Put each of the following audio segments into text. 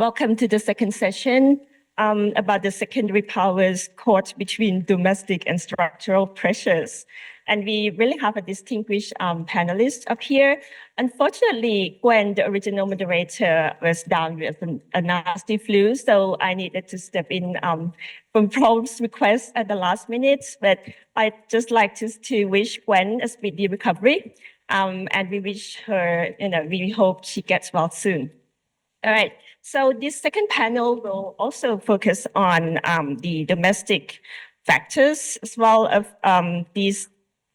Welcome to the second session about the secondary powers caught between domestic and structural pressures. And we really have a distinguished panelist up here. Unfortunately, Gwen, the original moderator, was down with a nasty flu, so I needed to step in from Paul's request at the last minute. But I'd just like to wish Gwen a speedy recovery. And we wish her, we hope she gets well soon. All right, so this second panel will also focus on the domestic factors as well of these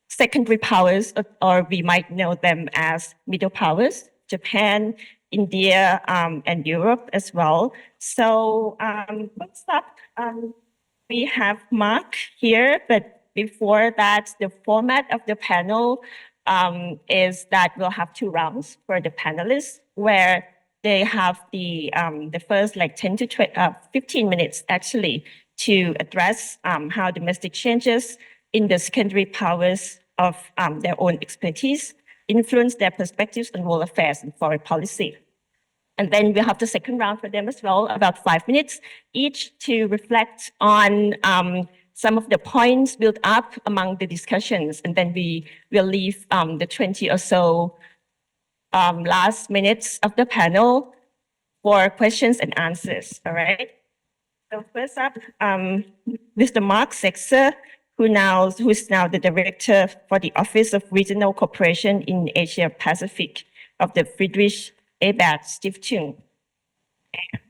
secondary powers, or we might know them as middle powers, Japan, India, and Europe as well. So first up, we have Mark here, but before that, the format of the panel is that we'll have two rounds for the panelists, where they have the first 10 to 15 minutes actually to address how domestic changes in the secondary powers of their own expertise influence their perspectives on world affairs and foreign policy. And then we'll have the second round for them as well, about 5 minutes each, to reflect on some of the points built up among the discussions. And then we will leave the 20 or so last minutes of the panel for questions and answers, all right? So first up, Mr. Mark Sexer, who's now the director for the Office of Regional Cooperation in Asia Pacific of the Friedrich Ebert Stiftung. And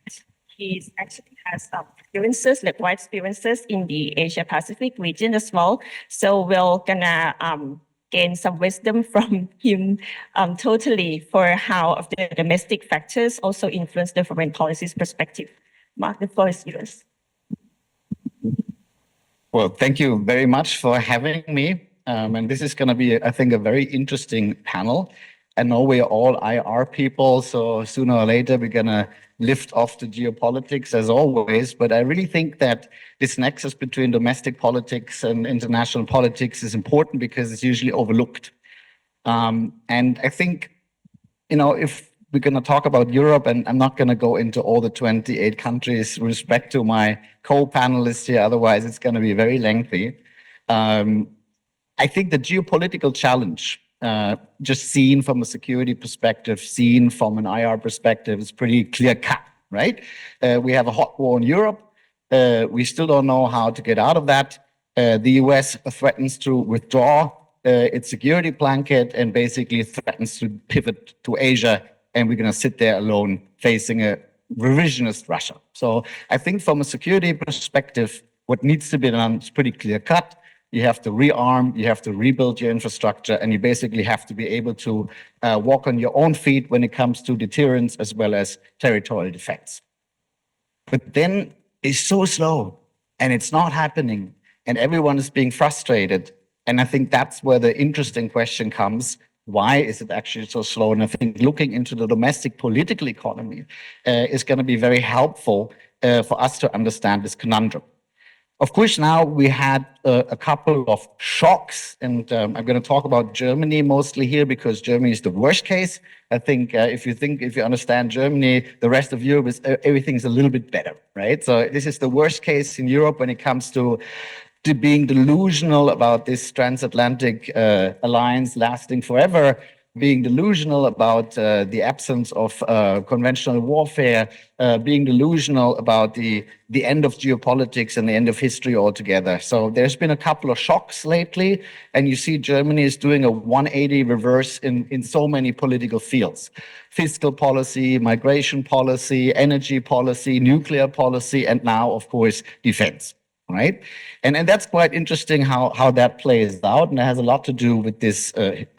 he actually has experiences, wide experiences in the Asia Pacific region as well. So we're gonna gain some wisdom from him totally for how of the domestic factors also influence the foreign policies perspective. Mark, the floor is yours. Well, thank you very much for having me. And this is going to be, I think, a very interesting panel. I know we're all IR people, so sooner or later we're going to lift off the geopolitics as always. But I really think that this nexus between domestic politics and international politics is important because it's usually overlooked. And I think, if we're going to talk about Europe, and I'm not going to go into all the 28 countries with respect to my co-panelists here, otherwise it's going to be very lengthy. I think the geopolitical challenge, just seen from a security perspective, seen from an IR perspective, is pretty clear cut, right? We have a hot war in Europe. We still don't know how to get out of that. The US threatens to withdraw its security blanket and basically threatens to pivot to Asia, and we're going to sit there alone facing a revisionist Russia. So I think from a security perspective, what needs to be done is pretty clear cut. You have to rearm, you have to rebuild your infrastructure, and you basically have to be able to walk on your own feet when it comes to deterrence as well as territorial defense. But then it's so slow, and it's not happening, and everyone is being frustrated. And I think that's where the interesting question comes. Why is it actually so slow? And I think looking into the domestic political economy is going to be very helpful for us to understand this conundrum. Of course, now we had a couple of shocks, and I'm going to talk about Germany mostly here because Germany is the worst case. I think if you understand Germany, the rest of Europe is everything's a little bit better, right? So this is the worst case in Europe when it comes to being delusional about this transatlantic alliance lasting forever, being delusional about the absence of conventional warfare, being delusional about the end of geopolitics and the end of history altogether. So there's been a couple of shocks lately, and you see Germany is doing a 180 reverse in so many political fields. Fiscal policy, migration policy, energy policy, nuclear policy, and now, of course, defense. Right, and that's quite interesting how that plays out, and it has a lot to do with this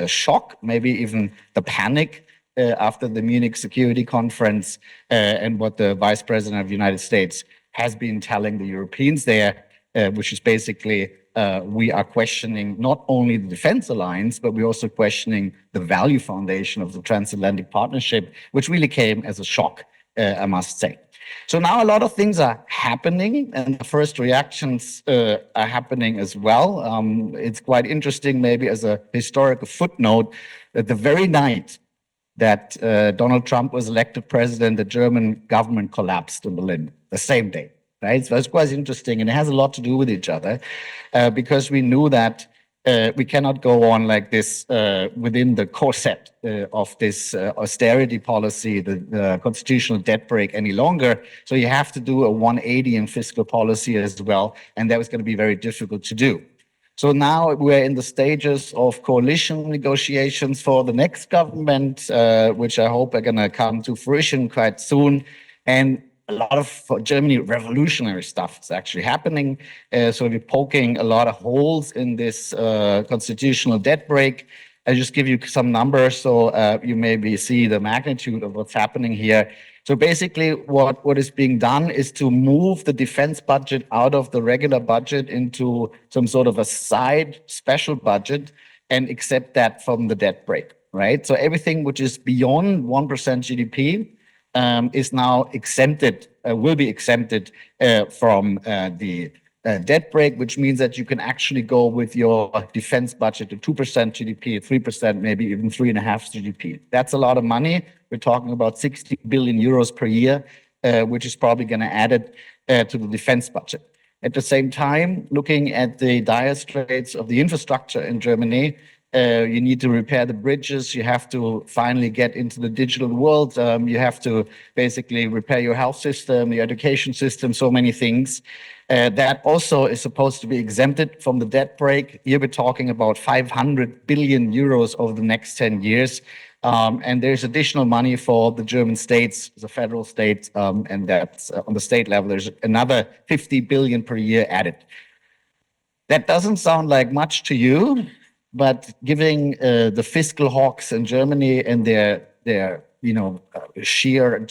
shock, maybe even the panic after the Munich Security Conference, and what the Vice President of the United States has been telling the Europeans there, which is basically we are questioning not only the defense alliance, but we're also questioning the value foundation of the transatlantic partnership, which really came as a shock, I must say. So now a lot of things are happening, and the first reactions are happening as well. It's quite interesting, maybe as a historical footnote, that the very night that Donald Trump was elected president, the German government collapsed in Berlin the same day, right? So it's quite interesting, and it has a lot to do with each other because we knew that we cannot go on like this within the corset of this austerity policy, the constitutional debt brake any longer. So you have to do a 180 in fiscal policy as well, and that was going to be very difficult to do. So now we're in the stages of coalition negotiations for the next government, which I hope are going to come to fruition quite soon. And a lot of, for Germany, revolutionary stuff is actually happening. So we're poking a lot of holes in this constitutional debt brake. I'll just give you some numbers so you maybe see the magnitude of what's happening here. So basically what is being done is to move the defense budget out of the regular budget into some sort of a side special budget and accept that from the debt brake, right? So everything which is beyond 1% GDP is now exempted, will be exempted from the debt brake, which means that you can actually go with your defense budget to 2% GDP, 3%, maybe even 3.5% GDP. That's a lot of money. We're talking about 60 billion euros per year, which is probably going to add it to the defense budget. At the same time, looking at the dire straits of the infrastructure in Germany, you need to repair the bridges. You have to finally get into the digital world. You have to basically repair your health system, your education system, so many things. That also is supposed to be exempted from the debt brake. Here we're talking about 500 billion euros over the next 10 years. And there's additional money for the German states, the federal states, and that's on the state level, there's another 50 billion per year added. That doesn't sound like much to you, but giving the fiscal hawks in Germany and their sheer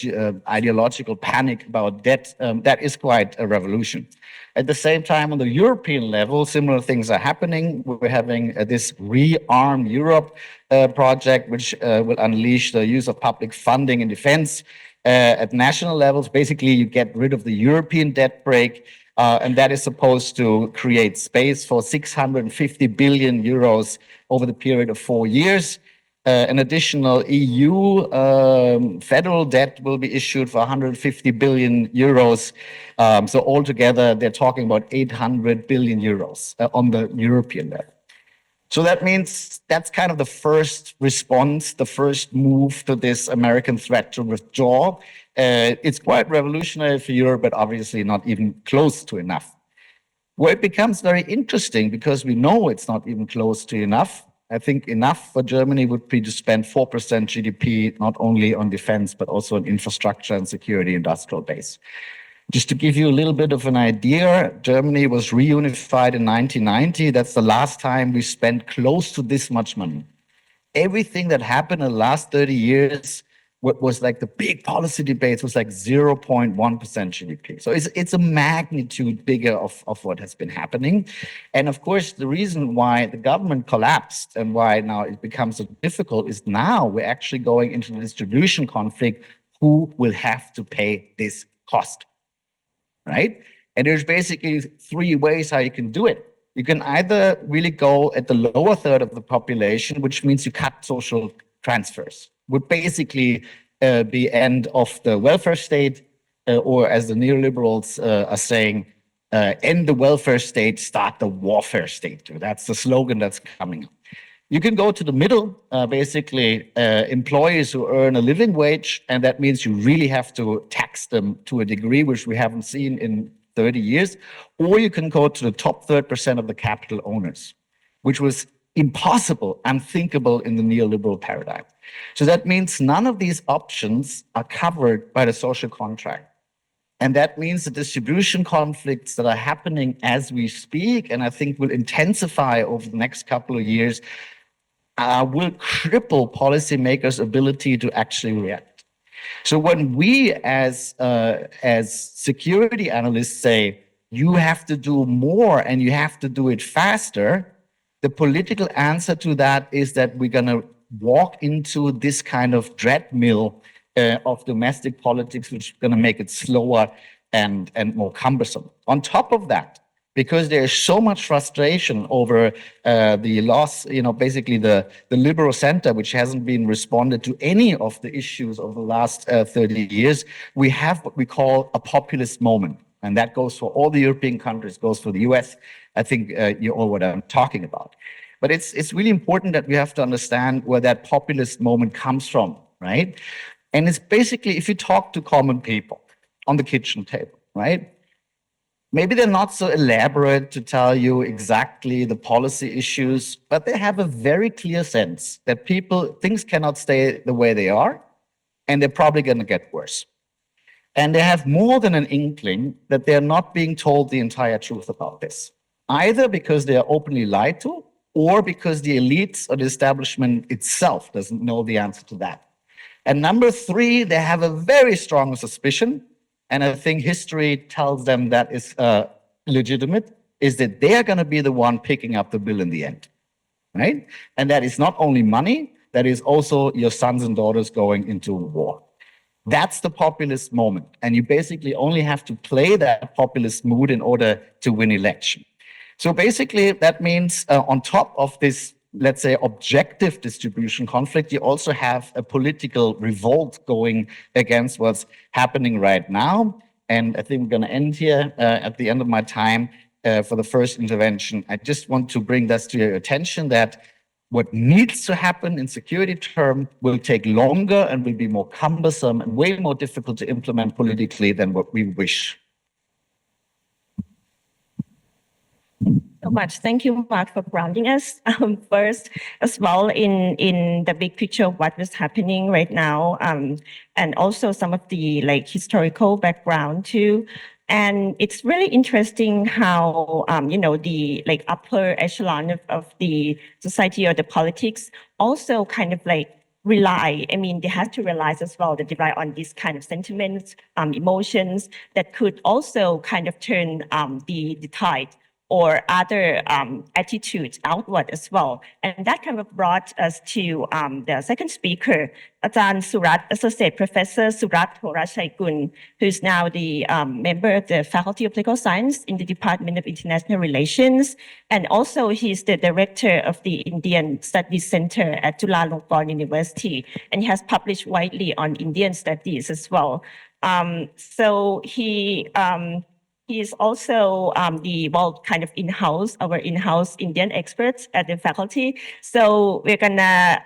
ideological panic about debt, that is quite a revolution. At the same time, on the European level, similar things are happening. We're having this Rearm Europe project, which will unleash the use of public funding in defense at national levels. Basically, you get rid of the European debt brake, and that is supposed to create space for 650 billion euros over the period of 4 years. An additional EU federal debt will be issued for 150 billion euros. So altogether, they're talking about 800 billion euros on the European level. So that means that's kind of the first response, the first move to this American threat to withdraw. It's quite revolutionary for Europe, but obviously not even close to enough. Where it becomes very interesting, because we know it's not even close to enough. I think enough for Germany would be to spend 4% GDP, not only on defense, but also on infrastructure and security industrial base. Just to give you a little bit of an idea, Germany was reunified in 1990. That's the last time we spent close to this much money. Everything that happened in the last 30 years, what was like the big policy debates, was like 0.1% GDP. So it's a magnitude bigger of what has been happening. And of course, the reason why the government collapsed and why now it becomes so difficult is now we're actually going into the distribution conflict. Who will have to pay this cost, right? And there's basically 3 ways how you can do it. You can either really go at the lower third of the population, which means you cut social transfers, would basically be end of the welfare state, or as the neoliberals are saying, end the welfare state, start the warfare state. That's the slogan that's coming up. You can go to the middle, basically employees who earn a living wage, and that means you really have to tax them to a degree which we haven't seen in 30 years. Or you can go to the top 3% of the capital owners, which was impossible, unthinkable in the neoliberal paradigm. So that means none of these options are covered by the social contract. And that means the distribution conflicts that are happening as we speak, and I think will intensify over the next couple of years, will cripple policymakers' ability to actually react. So when we as security analysts say, you have to do more and you have to do it faster, the political answer to that is that we're going to walk into this kind of treadmill of domestic politics, which is going to make it slower and more cumbersome. On top of that, because there is so much frustration over the loss, basically the liberal center, which hasn't been responded to any of the issues of the last 30 years. We have what we call a populist moment. And that goes for all the European countries, goes for the US. I think you know what I'm talking about. But it's really important that we have to understand where that populist moment comes from, right? And it's basically, if you talk to common people on the kitchen table, right? Maybe they're not so elaborate to tell you exactly the policy issues, but they have a very clear sense that things cannot stay the way they are, and they're probably going to get worse. And they have more than an inkling that they're not being told the entire truth about this, either because they are openly lied to, or because the elites or the establishment itself doesn't know the answer to that. And number three, they have a very strong suspicion, and I think history tells them that is legitimate, is that they are going to be the one picking up the bill in the end, right? And that is not only money, that is also your sons and daughters going into war. That's the populist moment. And you basically only have to play that populist mood in order to win election. So basically, that means on top of this, let's say, objective distribution conflict, you also have a political revolt going against what's happening right now. And I think we're going to end here at the end of my time for the first intervention. I just want to bring this to your attention that what needs to happen in security terms will take longer and will be more cumbersome and way more difficult to implement politically than what we wish. So much. Thank you, Mark, for grounding us first as well in the big picture of what was happening right now, and also some of the historical background too. And it's really interesting how the upper echelon of the society or the politics also kind of rely. I mean, they have to realize as well that they rely on these kind of sentiments, emotions that could also kind of turn the tide or other attitudes outward as well. And that kind of brought us to the second speaker, Ajahn Surat, Associate Professor Surat Thorashai-Gun, who's now the member of the Faculty of Political Science in the Department of International Relations. And also he's the director of the Indian Studies Center at Chulalongkorn University. And he has published widely on Indian studies as well. So he is also our in-house Indian experts at the faculty. So we're gonna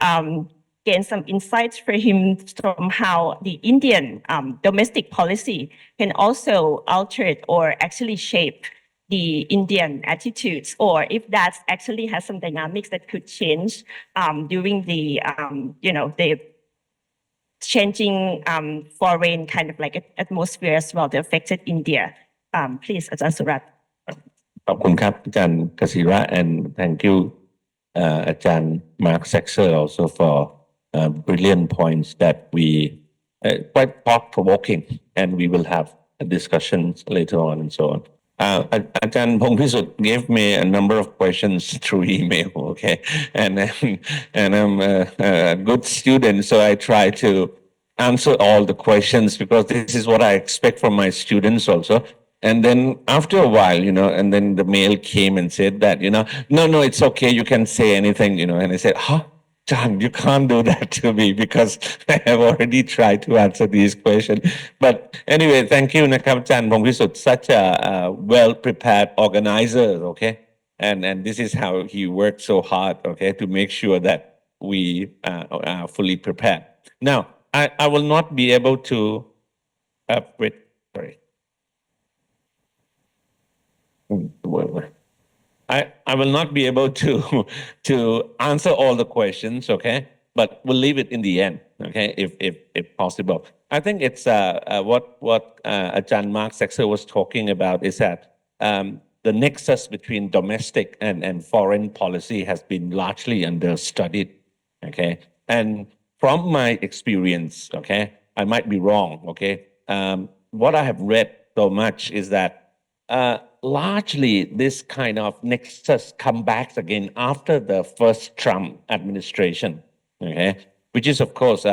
gain some insights for him from how the Indian domestic policy can also alter it or actually shape the Indian attitudes, or if that actually has some dynamics that could change during the the changing foreign kind of atmosphere as well that affected India. Please, Ajahn Surat. ขอบคุณครับอาจารย์กศิระ and thank you อาจารย์ Mark Saxer also for brilliant points that we quite thought-provoking, and we will have discussions later on and so on. Ajahn Phongpisut gave me a number of questions through email, okay, and I'm a good student, so I try to answer all the questions because this is what I expect from my students also. And then after a while, and then the mail came and said that, no, it's okay, you can say anything, and I said, John, you can't do that to me because I have already tried to answer these questions. But anyway, thank you, Nakam-chan Phongpisut, such a well-prepared organizer, okay? And this is how he worked so hard, okay, to make sure that we are fully prepared. Now, I will not be able to, I will not be able to answer all the questions, okay? But we'll leave it in the end, okay? If possible. I think it's what Ajahn Mark Saxer was talking about is that the nexus between domestic and foreign policy has been largely understudied, okay? And from my experience, okay, I might be wrong, okay? What I have read so much is that largely this kind of nexus comes back again after the first Trump administration, okay? Which is, of course,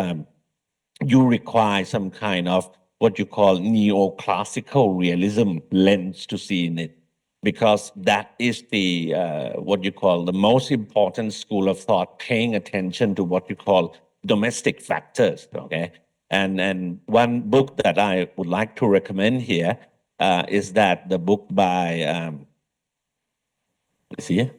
you require some kind of what you call neoclassical realism lens to see in it. because that is the what you call the most important school of thought, paying attention to what you call domestic factors. Okay, and one book that I would like to recommend here is that the book by see.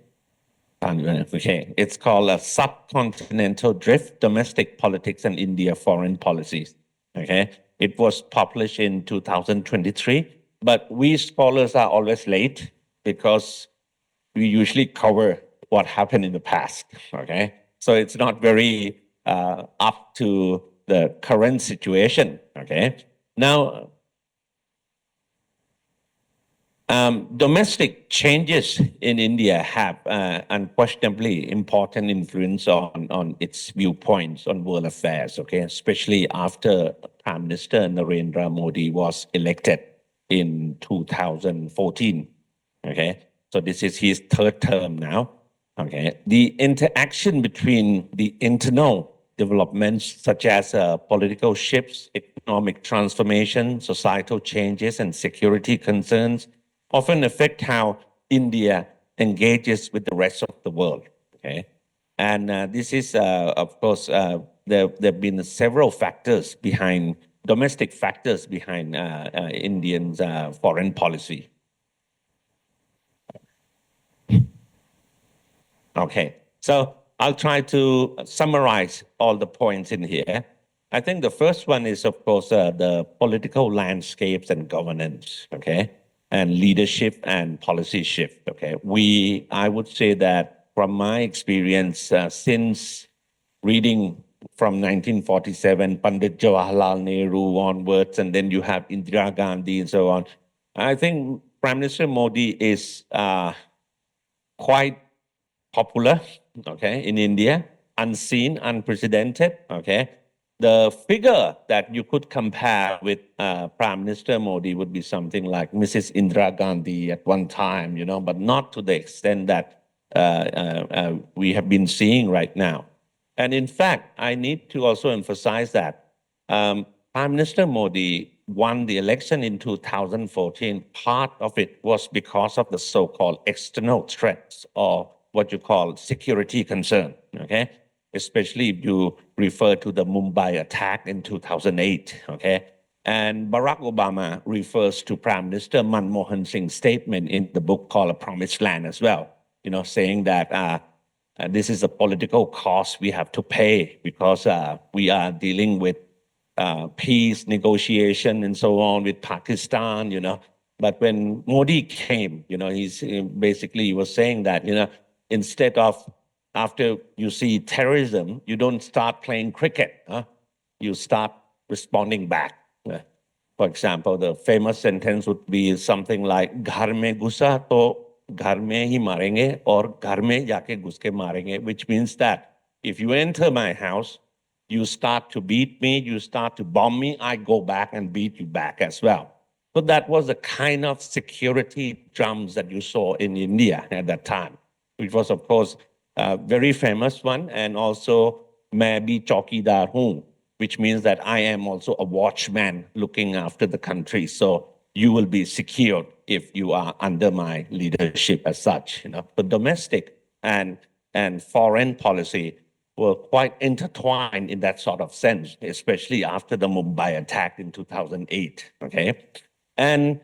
Okay, it's called a Subcontinental Drift, Domestic Politics and India Foreign Policies. Okay, it was published in 2023, but we scholars are always late because we usually cover what happened in the past. Okay, so it's not very up to the current situation. Okay, now domestic changes in India have unquestionably important influence on its viewpoints on world affairs, okay, especially after Prime Minister Narendra Modi was elected in 2014, okay? So this is his third term now, okay? The interaction between the internal developments such as political shifts, economic transformation, societal changes, and security concerns often affect how India engages with the rest of the world. Okay, and this is, of course, there have been several factors behind domestic factors behind Indians' foreign policy. Okay, so I'll try to summarize all the points in here. I think the first one is, of course, the political landscapes and governance. Okay. And leadership and policy shift. Okay, I would say that from my experience, since reading from 1947, Pandit Jawaharlal Nehru onwards, and then you have Indira Gandhi and so on, I think Prime Minister Modi is quite popular, okay, in India, unseen, unprecedented, okay. The figure that you could compare with Prime Minister Modi would be something like Mrs. Indira Gandhi at one time, you know, but not to the extent that we have been seeing right now. And in fact, I need to also emphasize that Prime Minister Modi won the election in 2014. Part of it was because of the so-called external threats or what you call security concern, okay? Especially if you refer to the Mumbai attack in 2008, okay? And Barack Obama refers to Prime Minister Manmohan Singh's statement in the book called A Promised Land as well, you know, saying that this is a political cost we have to pay because we are dealing with peace negotiation and so on with Pakistan, you know. But when Modi came, you know, he was saying that, you know, instead of after you see terrorism, you don't start playing cricket. You start responding back. For example, the famous sentence would be something like, "Ghar mein ghusa to ghar mein hi marenge, or ghar mein jaake ghus ke marenge," which means that if you enter my house, you start to beat me, you start to bomb me, I go back and beat you back as well. So that was the kind of security drums that you saw in India at that time, which was, of course, a very famous one, and also "Main bhi chaukidar hoon," which means that I am also a watchman looking after the country. So you will be secured if you are under my leadership as such. You know, the domestic and foreign policy were quite intertwined in that sort of sense, especially after the Mumbai attack in 2008. Okay, and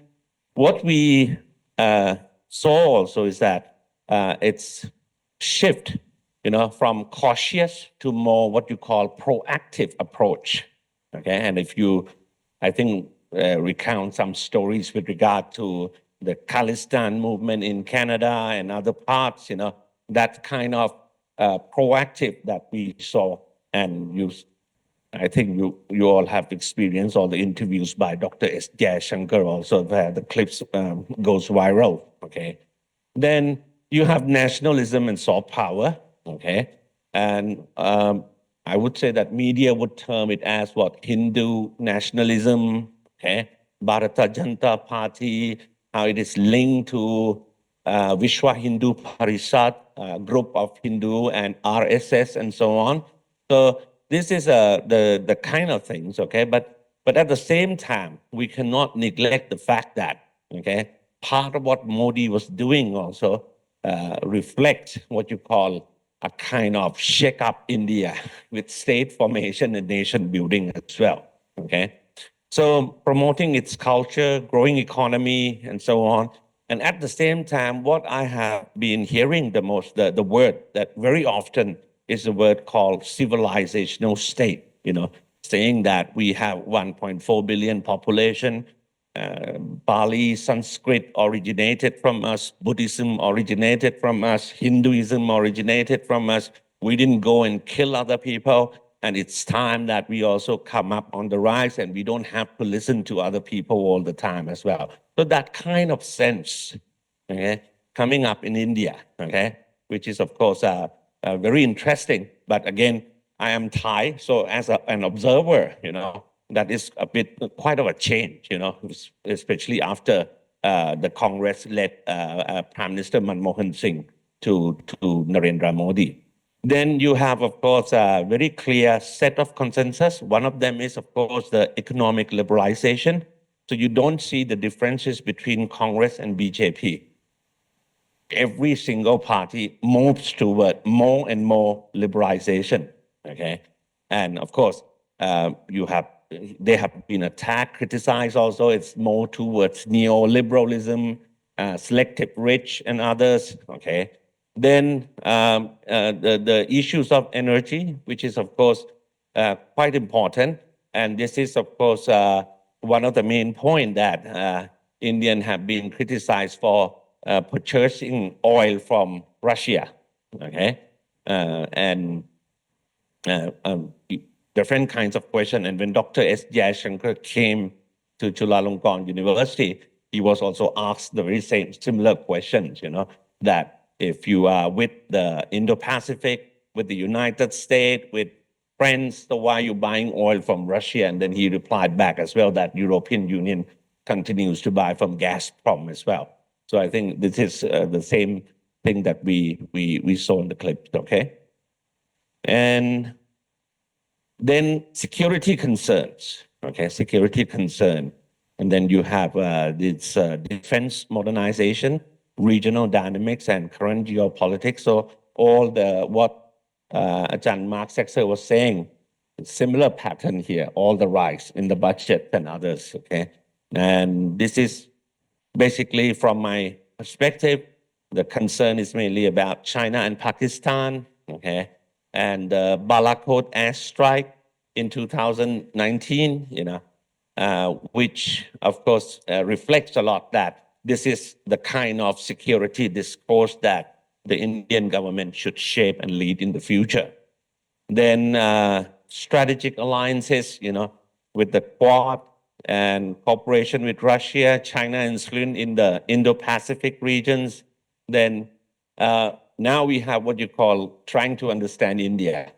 what we saw also is that it's shift, you know, from cautious to more what you call proactive approach. Okay, and if you, I think, recount some stories with regard to the Khalistan movement in Canada and other parts, you know, that kind of proactive that we saw, and I think you all have experienced all the interviews by Dr. S. Jayashankar also, where the clips goes viral. Okay, then you have nationalism and soft power. Okay, and I would say that media would term it as what? Hindu nationalism. Okay, Bharatiya Janata Party, how it is linked to Vishwa Hindu Parishad, group of Hindu, and RSS and so on. So this is the kind of things, okay? But at the same time, we cannot neglect the fact that, okay, part of what Modi was doing also reflect what you call a kind of shake up India with state formation and nation building as well. Okay, so promoting its culture, growing economy, and so on. And at the same time, what I have been hearing the most, the word that very often is a word called civilizational state, saying that we have 1.4 billion population, Pali, Sanskrit originated from us, Buddhism originated from us, Hinduism originated from us. We didn't go and kill other people. And it's time that we also come up on the rise and we don't have to listen to other people all the time as well. So that kind of sense, okay, coming up in India, okay, which is of course very interesting. But again, I am Thai, so as an observer, that is a bit quite of a change, especially after the Congress led Prime Minister Manmohan Singh to Narendra Modi. Then you have, of course, a very clear set of consensus. One of them is, of course, the economic liberalization. So you don't see the differences between Congress and BJP. Every single party moves toward more and more liberalization, okay? And of course, they have been attacked, criticized also. It's more towards neoliberalism, selective rich and others, okay? Then the issues of energy, which is of course quite important. And this is of course one of the main points that Indians have been criticized for purchasing oil from Russia, okay? And different kinds of questions. And when Dr. S. Jayashankar came to Chulalongkorn University, he was also asked the very same similar questions, that if you are with the Indo-Pacific, with the United States, with friends, so why are you buying oil from Russia? And then he replied back as well that European Union continues to buy from Gazprom as well. So I think this is the same thing that we saw in the clip, okay? And then security concerns, okay, security concern. And then you have this defense modernization, regional dynamics, and current geopolitics. So all what Ajahn Mark Sexer was saying, similar pattern here, all the rise in the budget and others, okay? And this is basically from my perspective, the concern is mainly about China and Pakistan, okay? And Balakot airstrike in 2019, which of course reflects a lot that this is the kind of security discourse that the Indian government should shape and lead in the future. Then strategic alliances, with the Quad and cooperation with Russia, China influence in the Indo-Pacific regions. Then now we have what you call trying to understand India.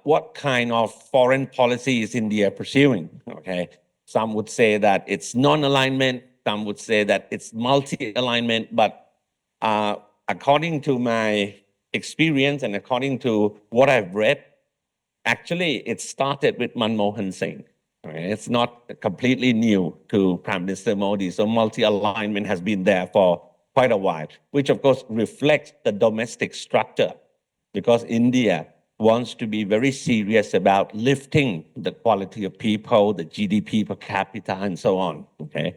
What kind of foreign policy is India pursuing? Okay, some would say that it's non-alignment. Some would say that it's multi-alignment. But according to my experience and according to what I've read, actually it started with Manmohan Singh. Okay? It's not completely new to Prime Minister Modi. So multi-alignment has been there for quite a while, which of course reflects the domestic structure, because India wants to be very serious about lifting the quality of people, the GDP per capita, and so on, okay?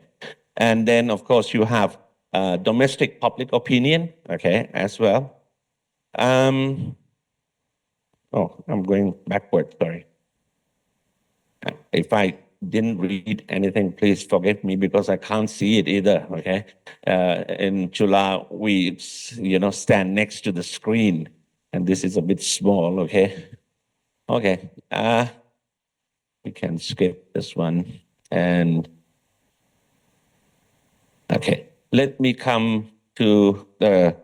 And then, of course, you have domestic public opinion, okay, as well. I'm going backward, sorry. If I didn't read anything, please forgive me because I can't see it either, okay? In Chula, we, stand next to the screen, and this is a bit small, okay? Okay, we can skip this one. And, okay, let me come to the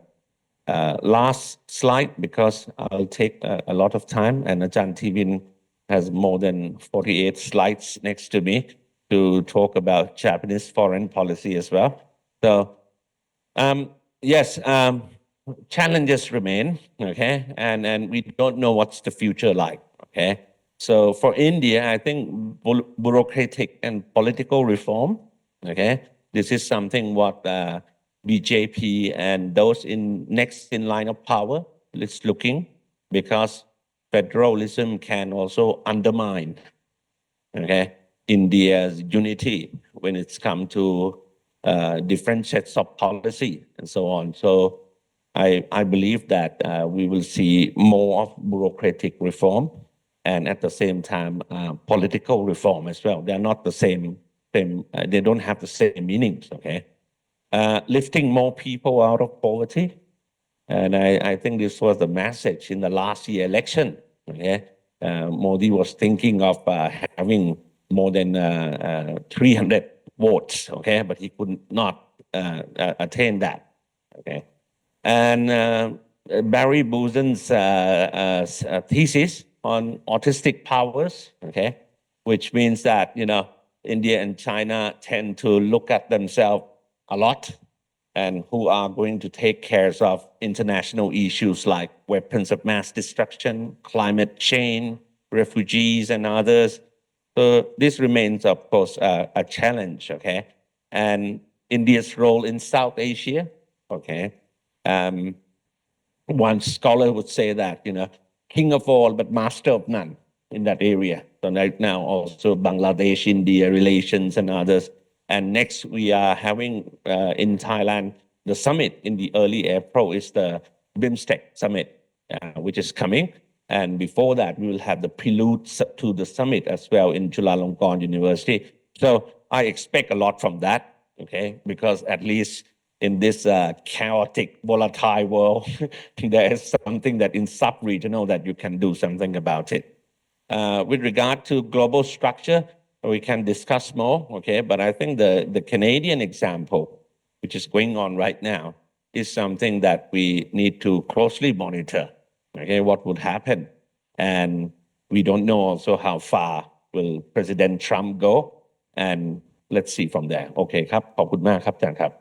last slide because I'll take a lot of time, and Ajahn Tivin has more than 48 slides next to me to talk about Japanese foreign policy as well. So, yes, challenges remain, okay? And we don't know what's the future like, okay? So for India, I think bureaucratic and political reform, okay? This is something what BJP and those next in line of power is looking, because federalism can also undermine, okay, India's unity when it's come to different sets of policy and so on. So I believe that we will see more of bureaucratic reform and at the same time political reform as well. They are not the same they don't have the same meanings, okay? Lifting more people out of poverty. And I think this was the message in the last year election, okay? Modi was thinking of having more than 300 votes, okay? But he could not attain that, okay? And Barry Boozan's thesis on autistic powers, okay? Which means that, India and China tend to look at themselves a lot, and who are going to take care of international issues like weapons of mass destruction, climate change, refugees, and others. So this remains, of course, a challenge, okay? And India's role in South Asia, okay? One scholar would say that, king of all, but master of none in that area. So right now also Bangladesh, India relations and others. And next we are having in Thailand, the summit in the early April is the BIMSTEC summit, which is coming. And before that, we will have the prelude to the summit as well in Chulalongkorn University. So I expect a lot from that, okay? Because at least in this chaotic, volatile world, there is something that in sub-regional that you can do something about it. With regard to global structure, we can discuss more, okay? But I think the Canadian example, which is going on right now, is something that we need to closely monitor, okay? What would happen? And we don't know also how far will President Trump go, and let's see from there. Okay ครับ ขอบคุณมากครับอาจารย์ครับ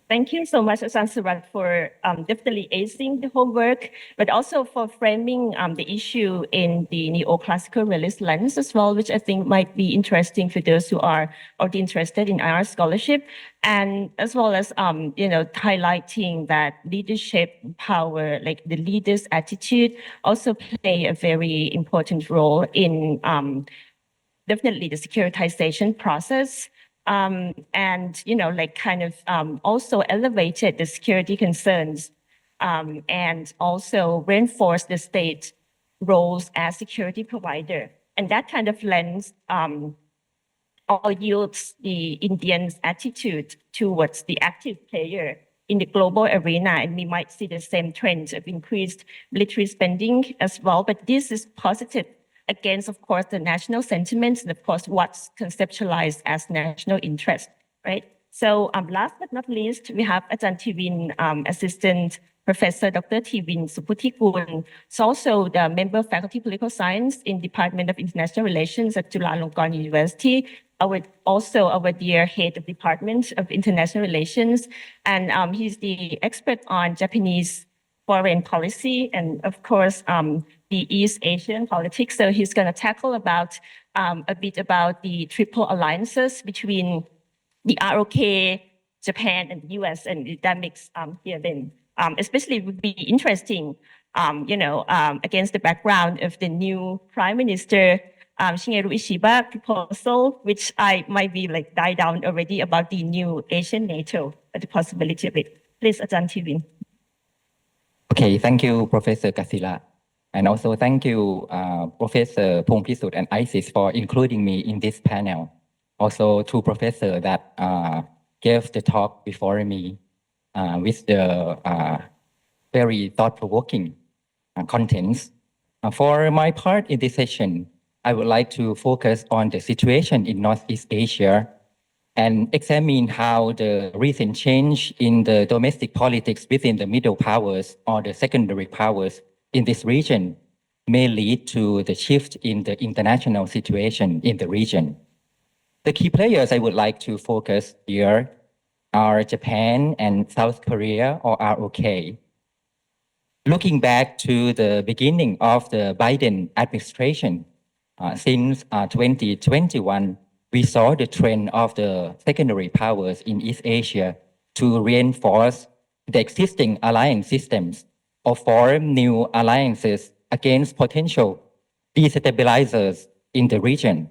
Thank you so much, Ajahn Surat, for definitely acing the homework, but also for framing the issue in the neoclassical realist lens as well, which I think might be interesting for those who are already interested in IR scholarship, and as well as highlighting that leadership power, like the leader's attitude, also play a very important role in definitely the securitization process. And also elevated the security concerns and also reinforced the state roles as security provider. And that kind of lens all yields the Indians' attitude towards the active player in the global arena. And we might see the same trend of increased military spending as well. But this is positive against, of course, the national sentiments and, of course, what's conceptualized as national interest, right? So last but not least, we have Ajahn Tivin, Assistant Professor Dr. Tivin Suputtikul. He's also the member of Faculty of Political Science in Department of International Relations at Chulalongkorn University. Also our dear head of Department of International Relations. And he's the expert on Japanese foreign policy and, of course, the East Asian politics. So he's going to tackle about a bit about the triple alliances between the ROK, Japan, and the US, and the dynamics here then. Especially would be interesting, against the background of the new Prime Minister Shigeru Ishiba proposal, which I might be like die down already about the new Asian NATO, the possibility of it. Please, Ajahn Tivin. Okay, thank you, Professor Kasila. And also thank you, Professor Pongpisut and ISIS for including me in this panel. Also to Professor that gave the talk before me with the very thought-provoking contents. For my part in this session, I would like to focus on the situation in Northeast Asia and examine how the recent change in the domestic politics within the middle powers or the secondary powers in this region may lead to the shift in the international situation in the region. The key players I would like to focus here are Japan and South Korea, or ROK. Looking back to the beginning of the Biden administration, Since 2021, we saw the trend of the secondary powers in East Asia to reinforce the existing alliance systems or form new alliances against potential destabilizers in the region.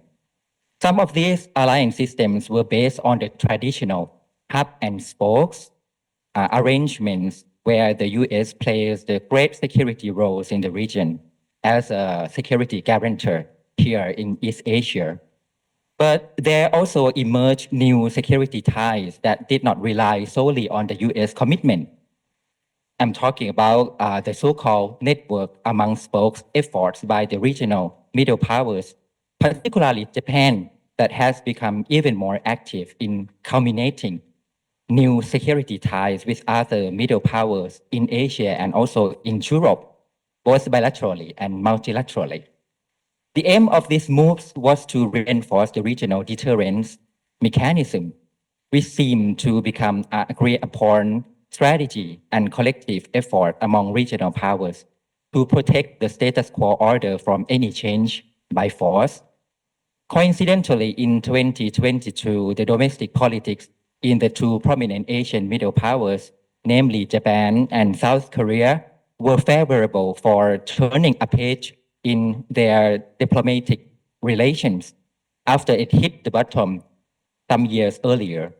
Some of these alliance systems were based on the traditional hub and spokes arrangements where the U.S. plays the great security roles in the region as a security guarantor here in East Asia. But there also emerged new security ties that did not rely solely on the U.S. commitment. I'm talking about the so-called network among spokes efforts by the regional middle powers, particularly Japan, that has become even more active in culminating new security ties with other middle powers in Asia and also in Europe, both bilaterally and multilaterally. The aim of these moves was to reinforce the regional deterrence mechanism, which seemed to become an agreed upon strategy and collective effort among regional powers to protect the status quo order from any change by force. Coincidentally, in 2022, the domestic politics in the two prominent Asian middle powers, namely Japan and South Korea, were favorable for turning a page in their diplomatic relations after it hit the bottom some years earlier.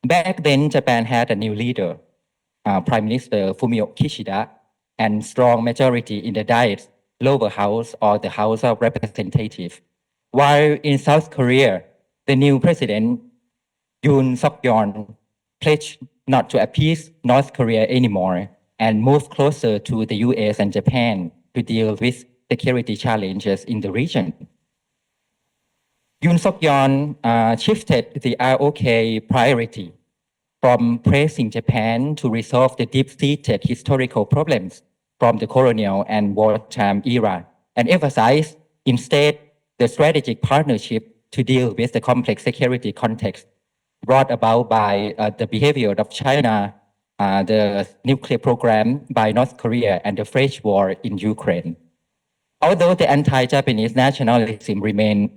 Back then, Japan had a new leader, Prime Minister Fumio Kishida, and strong majority in the Diet's lower house or the House of Representatives. While in South Korea, the new president, Yoon Suk-yeol, pledged not to appease North Korea anymore and moved closer to the US and Japan to deal with security challenges in the region. Yoon Suk-yeol shifted the ROK priority from praising Japan to resolve the deep-seated historical problems from the colonial and wartime era and emphasized instead the strategic partnership to deal with the complex security context brought about by the behavior of China, the nuclear program by North Korea, and the French war in Ukraine. Although the anti-Japanese nationalism remained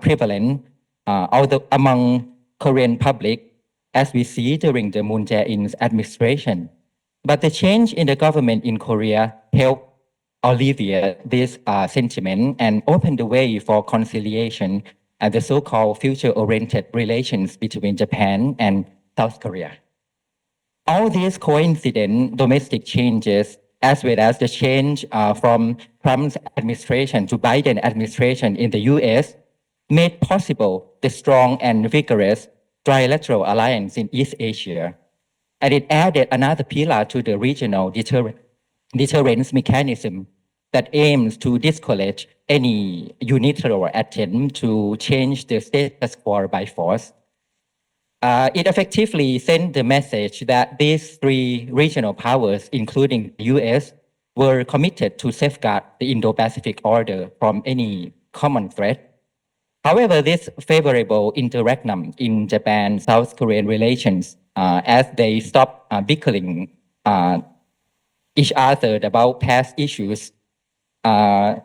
prevalent although among Korean public, as we see during the Moon Jae-in's administration, but the change in the government in Korea helped alleviate this sentiment and opened the way for conciliation and the so-called future-oriented relations between Japan and South Korea. All these coincident domestic changes, as well as the change from Trump's administration to Biden administration in the US, made possible the strong and vigorous trilateral alliance in East Asia. And it added another pillar to the regional deterrence mechanism that aims to discourage any unilateral attempt to change the status quo by force. It effectively sent the message that these three regional powers, including the US, were committed to safeguard the Indo-Pacific order from any common threat. However, this favorable interregnum in Japan-South Korean relations, as they stopped bickering each other about past issues,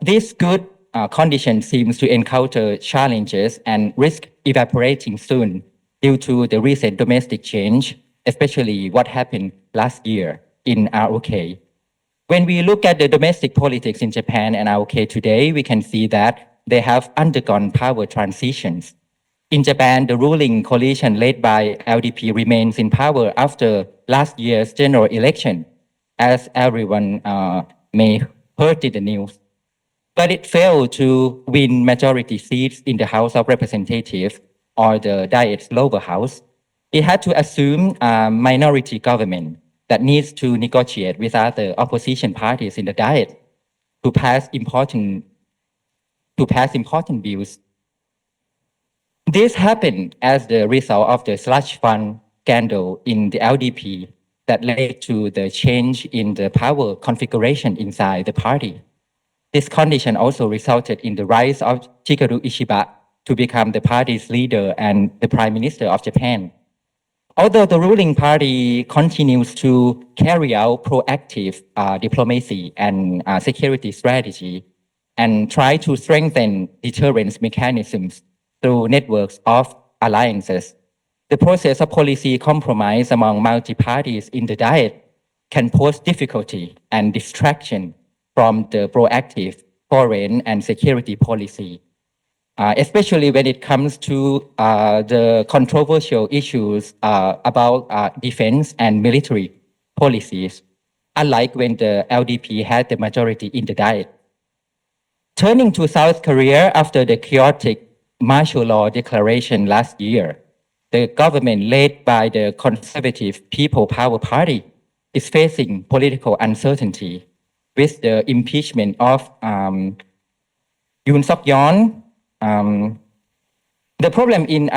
this good condition seems to encounter challenges and risk evaporating soon due to the recent domestic change, especially what happened last year in ROK. When we look at the domestic politics in Japan and ROK today, we can see that they have undergone power transitions. In Japan, the ruling coalition led by LDP remains in power after last year's general election, as everyone may heard in the news. But it failed to win majority seats in the House of Representatives or the Diet's lower house. It had to assume a minority government that needs to negotiate with other opposition parties in the Diet to pass important bills. This happened as the result of the slush fund scandal in the LDP that led to the change in the power configuration inside the party. This condition also resulted in the rise of Shigeru Ishiba to become the party's leader and the Prime Minister of Japan. Although the ruling party continues to carry out proactive diplomacy and security strategy, and try to strengthen deterrence mechanisms through networks of alliances. The process of policy compromise among multi-parties in the Diet can pose difficulty and distraction from the proactive foreign and security policy, especially when it comes to the controversial issues about defense and military policies, unlike when the LDP had the majority in the Diet. Turning to South Korea after the chaotic martial law declaration last year, the government led by the conservative People Power Party is facing political uncertainty with the impeachment of Yoon Suk-yeol. The problem in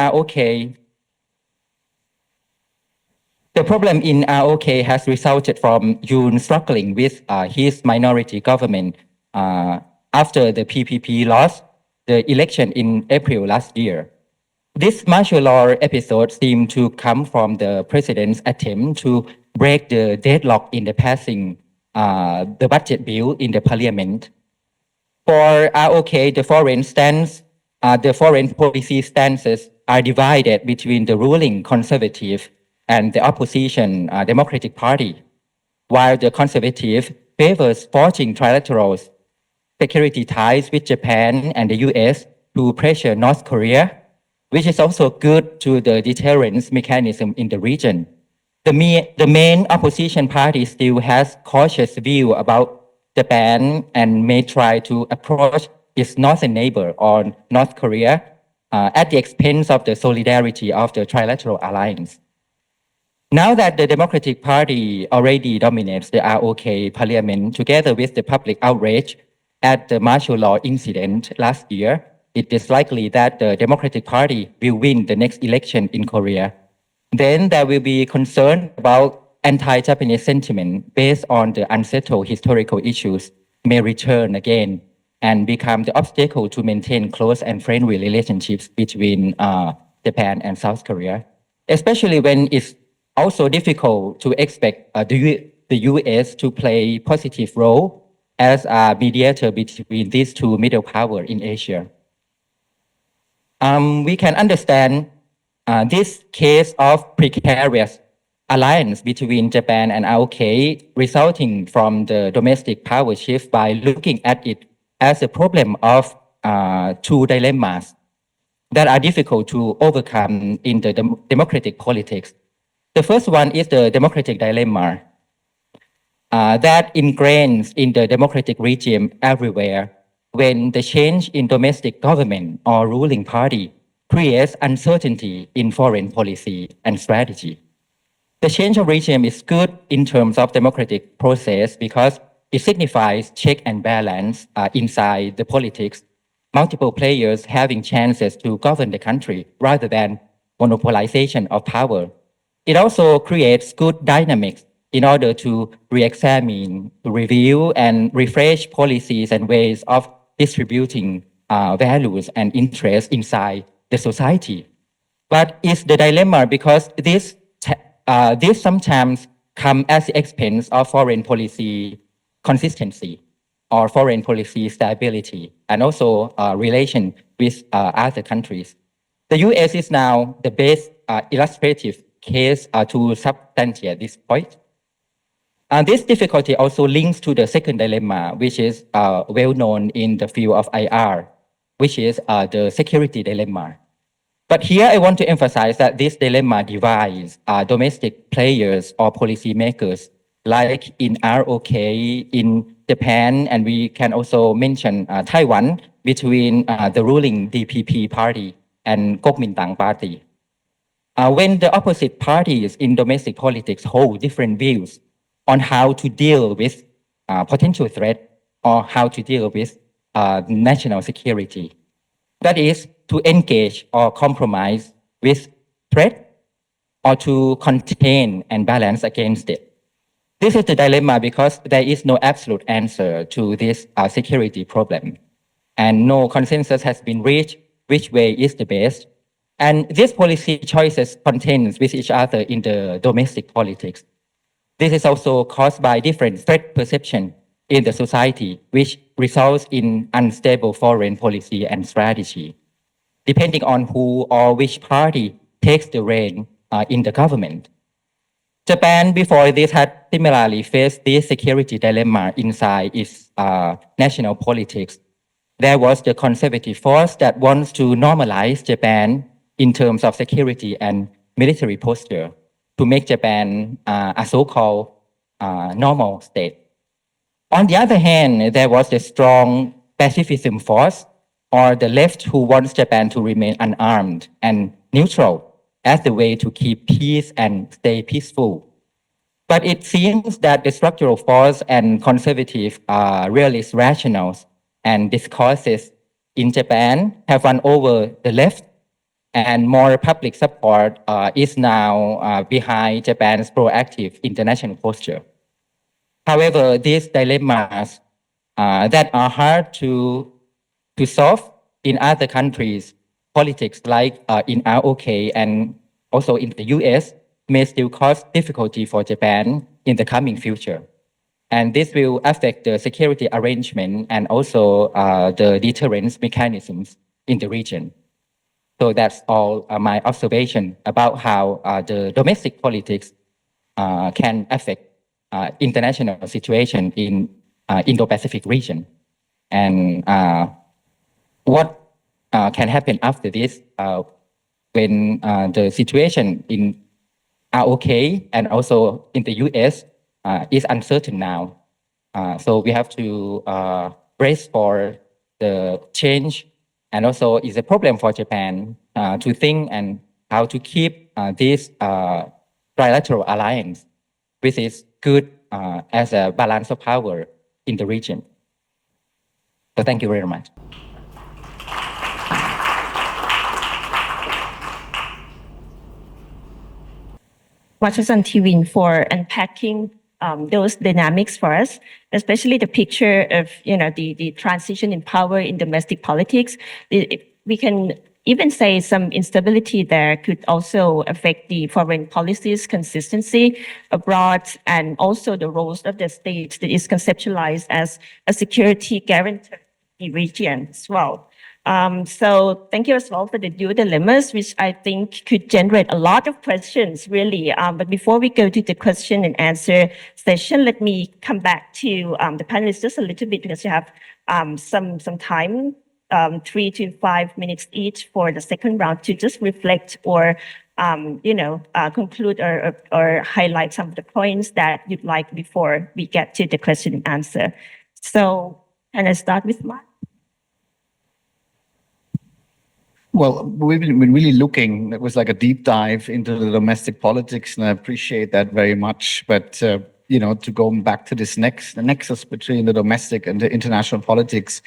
ROK has resulted from Yoon struggling with his minority government after the PPP lost the election in April last year. This martial law episode seemed to come from the president's attempt to break the deadlock in the passing the budget bill in the parliament. For ROK, the foreign policy stances are divided between the ruling conservative and the opposition Democratic Party, while the conservative favors forging trilateral security ties with Japan and the US to pressure North Korea, which is also good to the deterrence mechanism in the region. The main opposition party still has cautious view about Japan and may try to approach its northern neighbor or North Korea at the expense of the solidarity of the trilateral alliance. Now that the Democratic Party already dominates the ROK parliament together with the public outrage at the martial law incident last year, it is likely that the Democratic Party will win the next election in Korea. Then there will be concern about anti-Japanese sentiment based on the unsettled historical issues may return again and become the obstacle to maintain close and friendly relationships between Japan and South Korea, especially when it's also difficult to expect the US to play a positive role as a mediator between these two middle powers in Asia. We can understand this case of precarious alliance between Japan and ROK resulting from the domestic power shift by looking at it as a problem of two dilemmas that are difficult to overcome in the democratic politics. The first one is the democratic dilemma that ingrains in the democratic regime everywhere when the change in domestic government or ruling party creates uncertainty in foreign policy and strategy. The change of regime is good in terms of democratic process because it signifies check and balance inside the politics, multiple players having chances to govern the country rather than monopolization of power. It also creates good dynamics in order to re-examine, review, and refresh policies and ways of distributing values and interests inside the society. But it's the dilemma because this sometimes come at the expense of foreign policy consistency or foreign policy stability, and also relation with other countries. The US is now the best illustrative case to substantiate this point. This difficulty also links to the second dilemma, which is well known in the field of IR, which is the security dilemma. But here I want to emphasize that this dilemma divides domestic players or policymakers, like in ROK, in Japan, and we can also mention Taiwan, between the ruling DPP party and Kuomintang party. When the opposite parties in domestic politics hold different views on how to deal with potential threat or how to deal with national security, that is, to engage or compromise with threat or to contain and balance against it. This is the dilemma because there is no absolute answer to this security problem, and no consensus has been reached which way is the best. And these policy choices contend with each other in the domestic politics. This is also caused by different threat perception in the society, which results in unstable foreign policy and strategy, depending on who or which party takes the reign in the government. Japan, before this, had similarly faced this security dilemma inside its national politics. There was the conservative force that wants to normalize Japan in terms of security and military posture to make Japan a so-called normal state. On the other hand, there was the strong pacifism force, or the left, who wants Japan to remain unarmed and neutral as the way to keep peace and stay peaceful. But it seems that the structural force and conservative realist rationals and discourses in Japan have won over the left, and more public support is now behind Japan's proactive international posture. However, these dilemmas that are hard to solve in other countries' politics, like in ROK and also in the US, may still cause difficulty for Japan in the coming future. And this will affect the security arrangement and also the deterrence mechanisms in the region. So that's all my observation about how the domestic politics can affect international situation in Indo-Pacific region. And what can happen after this when the situation in ROK and also in the US is uncertain now. So we have to brace for the change, and also it's a problem for Japan to think and how to keep this trilateral alliance, which is good as a balance of power in the region. So thank you very much. Watchers TV for unpacking those dynamics for us, especially the picture of the transition in power in domestic politics. We can even say some instability there could also affect the foreign policy's consistency abroad, and also the roles of the state that is conceptualized as a security guarantor in the region as well. So thank you as well for the dual dilemmas, which I think could generate a lot of questions, really. But before we go to the question and answer session, let me come back to the panelists just a little bit, because you have some time, 3 to 5 minutes each for the second round to just reflect or conclude or highlight some of the points that you'd like before we get to the question and answer. So can I start with Mark? Well, we've been really looking, it was like a deep dive into the domestic politics, and I appreciate that very much. But, to go back to this nexus between the domestic and the international politics,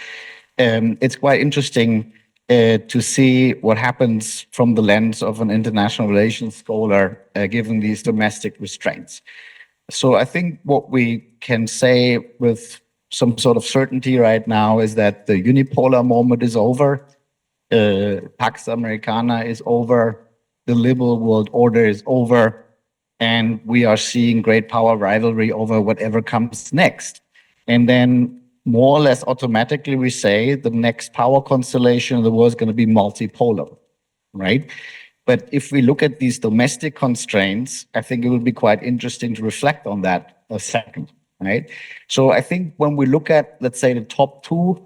it's quite interesting to see what happens from the lens of an international relations scholar, given these domestic restraints. So I think what we can say with some sort of certainty right now is that the unipolar moment is over. Pax Americana is over, the liberal world order is over, and we are seeing great power rivalry over whatever comes next. And then more or less automatically we say the next power constellation in the world is going to be multipolar, right? But if we look at these domestic constraints, I think it would be quite interesting to reflect on that a second, right? So I think when we look at, let's say, the top two,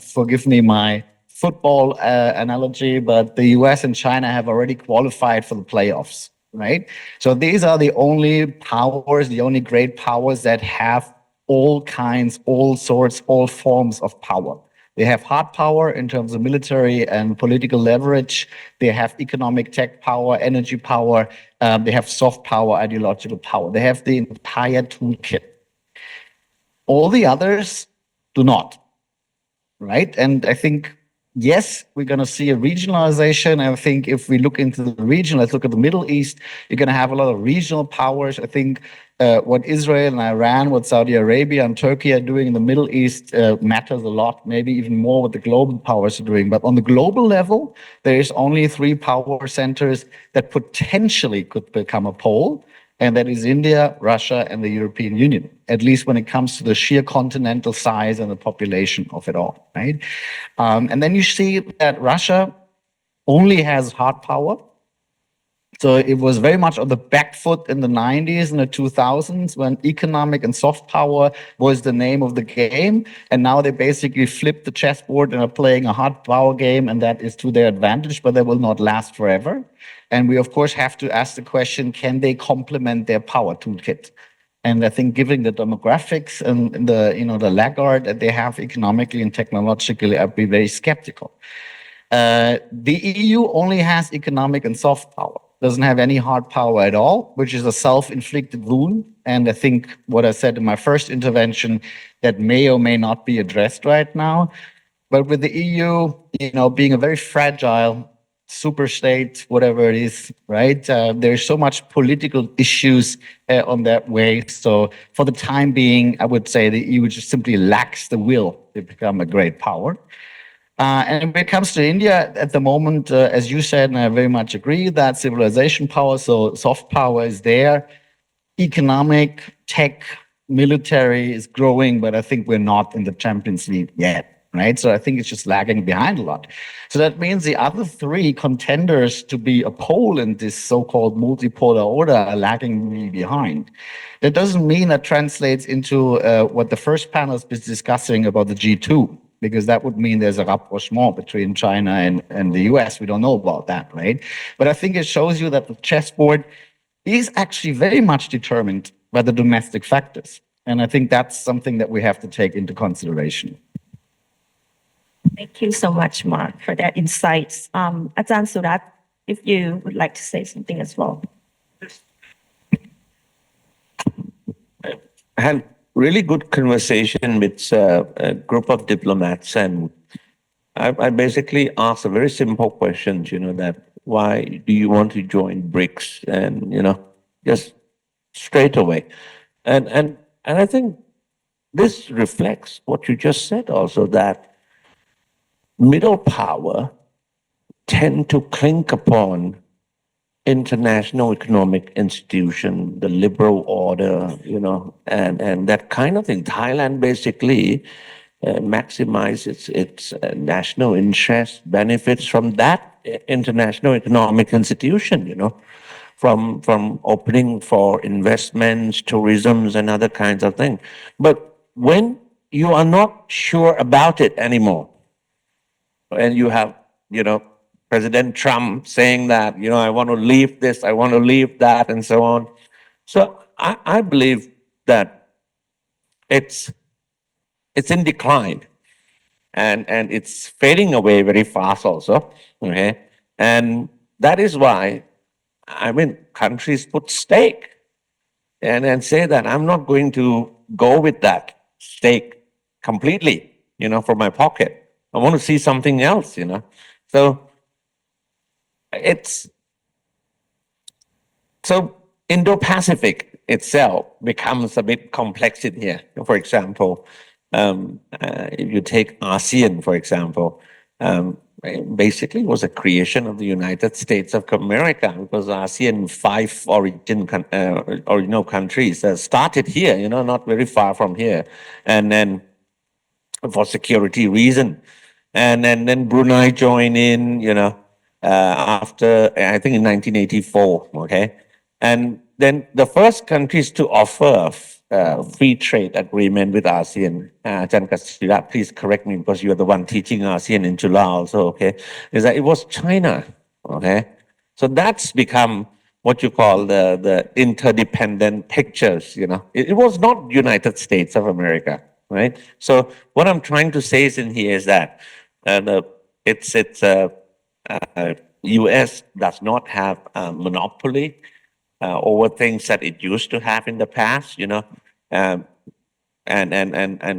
forgive me my football analogy, but the US and China have already qualified for the playoffs, right? So these are the only powers, the only great powers that have all kinds, all sorts, all forms of power. They have hard power in terms of military and political leverage. They have economic tech power, energy power. They have soft power, ideological power. They have the entire toolkit. All the others do not, right? And I think, yes, we're going to see a regionalization. I think if we look into the region, let's look at the Middle East, you're going to have a lot of regional powers. I think what Israel and Iran, what Saudi Arabia and Turkey are doing in the Middle East matters a lot, maybe even more what the global powers are doing. But on the global level, there is only 3 power centers that potentially could become a pole. and that is India, Russia, and the European Union, at least when it comes to the sheer continental size and the population of it all, right? And then you see that Russia only has hard power. So it was very much on the back foot in the 90s and the 2000s when economic and soft power was the name of the game. And now they basically flipped the chessboard and are playing a hard power game, and that is to their advantage, but that will not last forever. And we, of course, have to ask the question, can they complement their power toolkit? And I think given the demographics and the laggard that they have economically and technologically, I'd be very skeptical. The EU only has economic and soft power, doesn't have any hard power at all, which is a self-inflicted wound. And I think what I said in my first intervention, that may or may not be addressed right now. But with the EU, being a very fragile super state, whatever it is, right? There's so much political issues on that way. So for the time being, I would say the EU just simply lacks the will to become a great power. And when it comes to India, at the moment, as you said, and I very much agree, that civilization power, so soft power is there. Economic, tech, military is growing, but I think we're not in the Champions League yet, right? So I think it's just lagging behind a lot. So that means the other three contenders to be a pole in this so-called multipolar order are lagging really behind. That doesn't mean that translates into what the first panel is discussing about the G2. Because that would mean there's a rapprochement between China and the US. We don't know about that, right? But I think it shows you that the chessboard is actually very much determined by the domestic factors. And I think that's something that we have to take into consideration. Thank you so much, Mark, for that insights. Ajahn Surat, if you would like to say something as well. I had really good conversation with a group of diplomats, and I basically asked a very simple question, that why do you want to join BRICS? And, just straight away. And I think this reflects what you just said also, that middle power tend to cling upon international economic institution, the liberal order, and that kind of thing. Thailand basically maximizes its national interest, benefits from that international economic institution, from opening for investments, tourism, and other kinds of things. But when you are not sure about it anymore, and you have, President Trump saying that, I want to leave this, I want to leave that, and so on. So I believe that it's in decline, and it's fading away very fast also, okay? And that is why, countries put stake and say that I'm not going to go with that stake completely, from my pocket. I want to see something else, So so Indo-Pacific itself becomes a bit complex in here. For example, if you take ASEAN, for example, basically was a creation of the United States of America, because ASEAN 5 original countries started here, not very far from here, and then for security reason, and then Brunei joined in, after, I think in 1984, okay? And then the first countries to offer free trade agreement with ASEAN, Ajahn Kasira, please correct me because you are the one teaching ASEAN in July also, okay? Is that it was China, okay? So that's become what you call the interdependent pictures, It was not United States of America, right? So what I'm trying to say is in here is that U.S. does not have a monopoly over things that it used to have in the past, and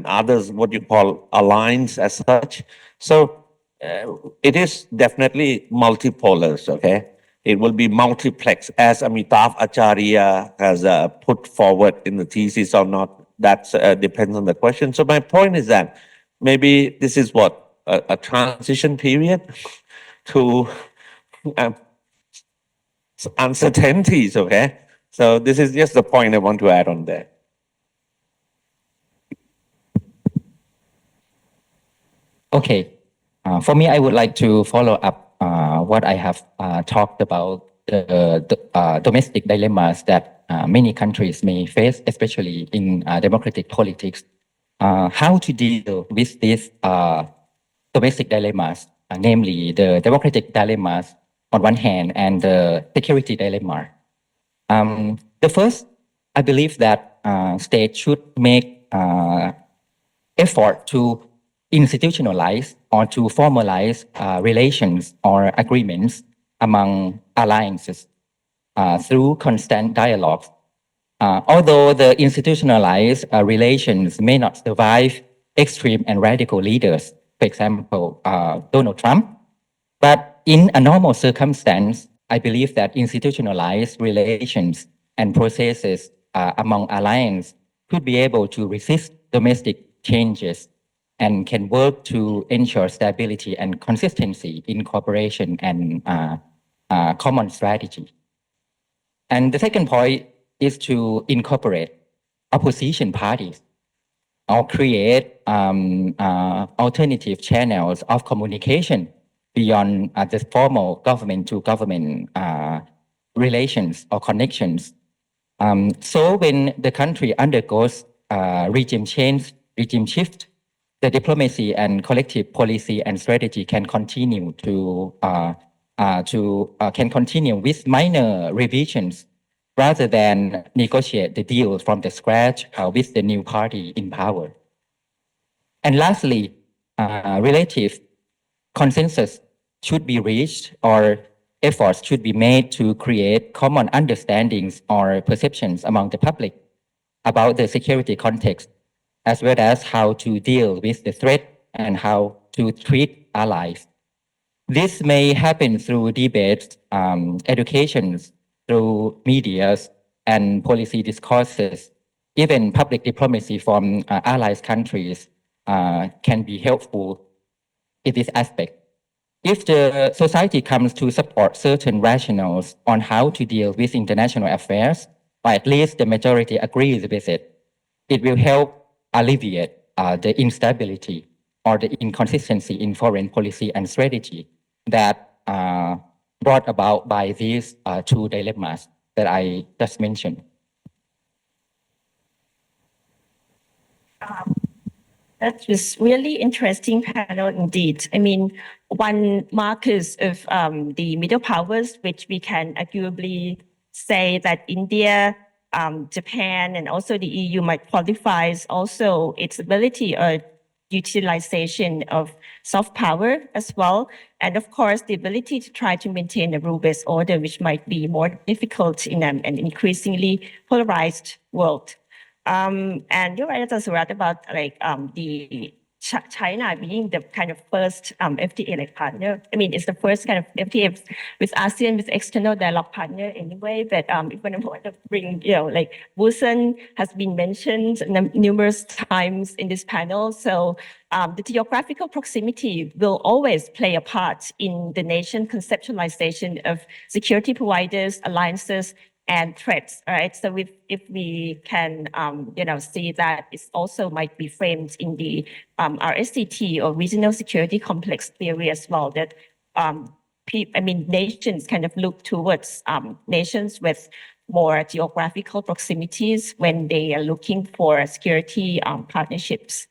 others, what you call alliance as such. So it is definitely multipolar, okay? It will be multiplex, as Amitav Acharya has put forward in the thesis or not. That depends on the question. So my point is that maybe this is what a transition period to uncertainties, okay? So this is just the point I want to add on there. Okay. For me, I would like to follow up what I have talked about the domestic dilemmas that many countries may face, especially in democratic politics. How to deal with these domestic dilemmas, namely the democratic dilemmas on one hand and the security dilemma. The first, I believe that states should make effort to institutionalize or to formalize relations or agreements among alliances through constant dialogue. Although the institutionalized relations may not survive extreme and radical leaders, for example, Donald Trump, but in a normal circumstance, I believe that institutionalized relations and processes among alliances could be able to resist domestic changes and can work to ensure stability and consistency in cooperation and common strategy. And the second point is to incorporate opposition parties or create alternative channels of communication beyond the formal government-to-government relations or connections. So when the country undergoes regime change, regime shift, the diplomacy and collective policy and strategy can continue can continue with minor revisions rather than negotiate the deal from the scratch with the new party in power. And lastly, relative consensus should be reached or efforts should be made to create common understandings or perceptions among the public about the security context, as well as how to deal with the threat and how to treat allies. This may happen through debates, education, through medias and policy discourses. Even public diplomacy from allies countries can be helpful in this aspect. If the society comes to support certain rationales on how to deal with international affairs, or at least the majority agrees with it, it will help alleviate the instability or the inconsistency in foreign policy and strategy that brought about by these two dilemmas that I just mentioned. That was really interesting panel indeed. I mean, one markers of the middle powers, which we can arguably say that India, Japan, and also the EU might qualify is also its ability or utilization of soft power as well. And of course, the ability to try to maintain a rule-based order, which might be more difficult in an increasingly polarized world. And you're right, that's right about like the China being the kind of first FTA like partner. I mean, it's the first kind of FTA with ASEAN with external dialogue partner anyway. But if I want to bring, like Busan has been mentioned numerous times in this panel. So the geographical proximity will always play a part in the nation conceptualization of security providers, alliances, and threats, right? So if we can, see that it also might be framed in the RSCT or regional security complex theory as well, that nations kind of look towards nations with more geographical proximities when they are looking for security partnerships.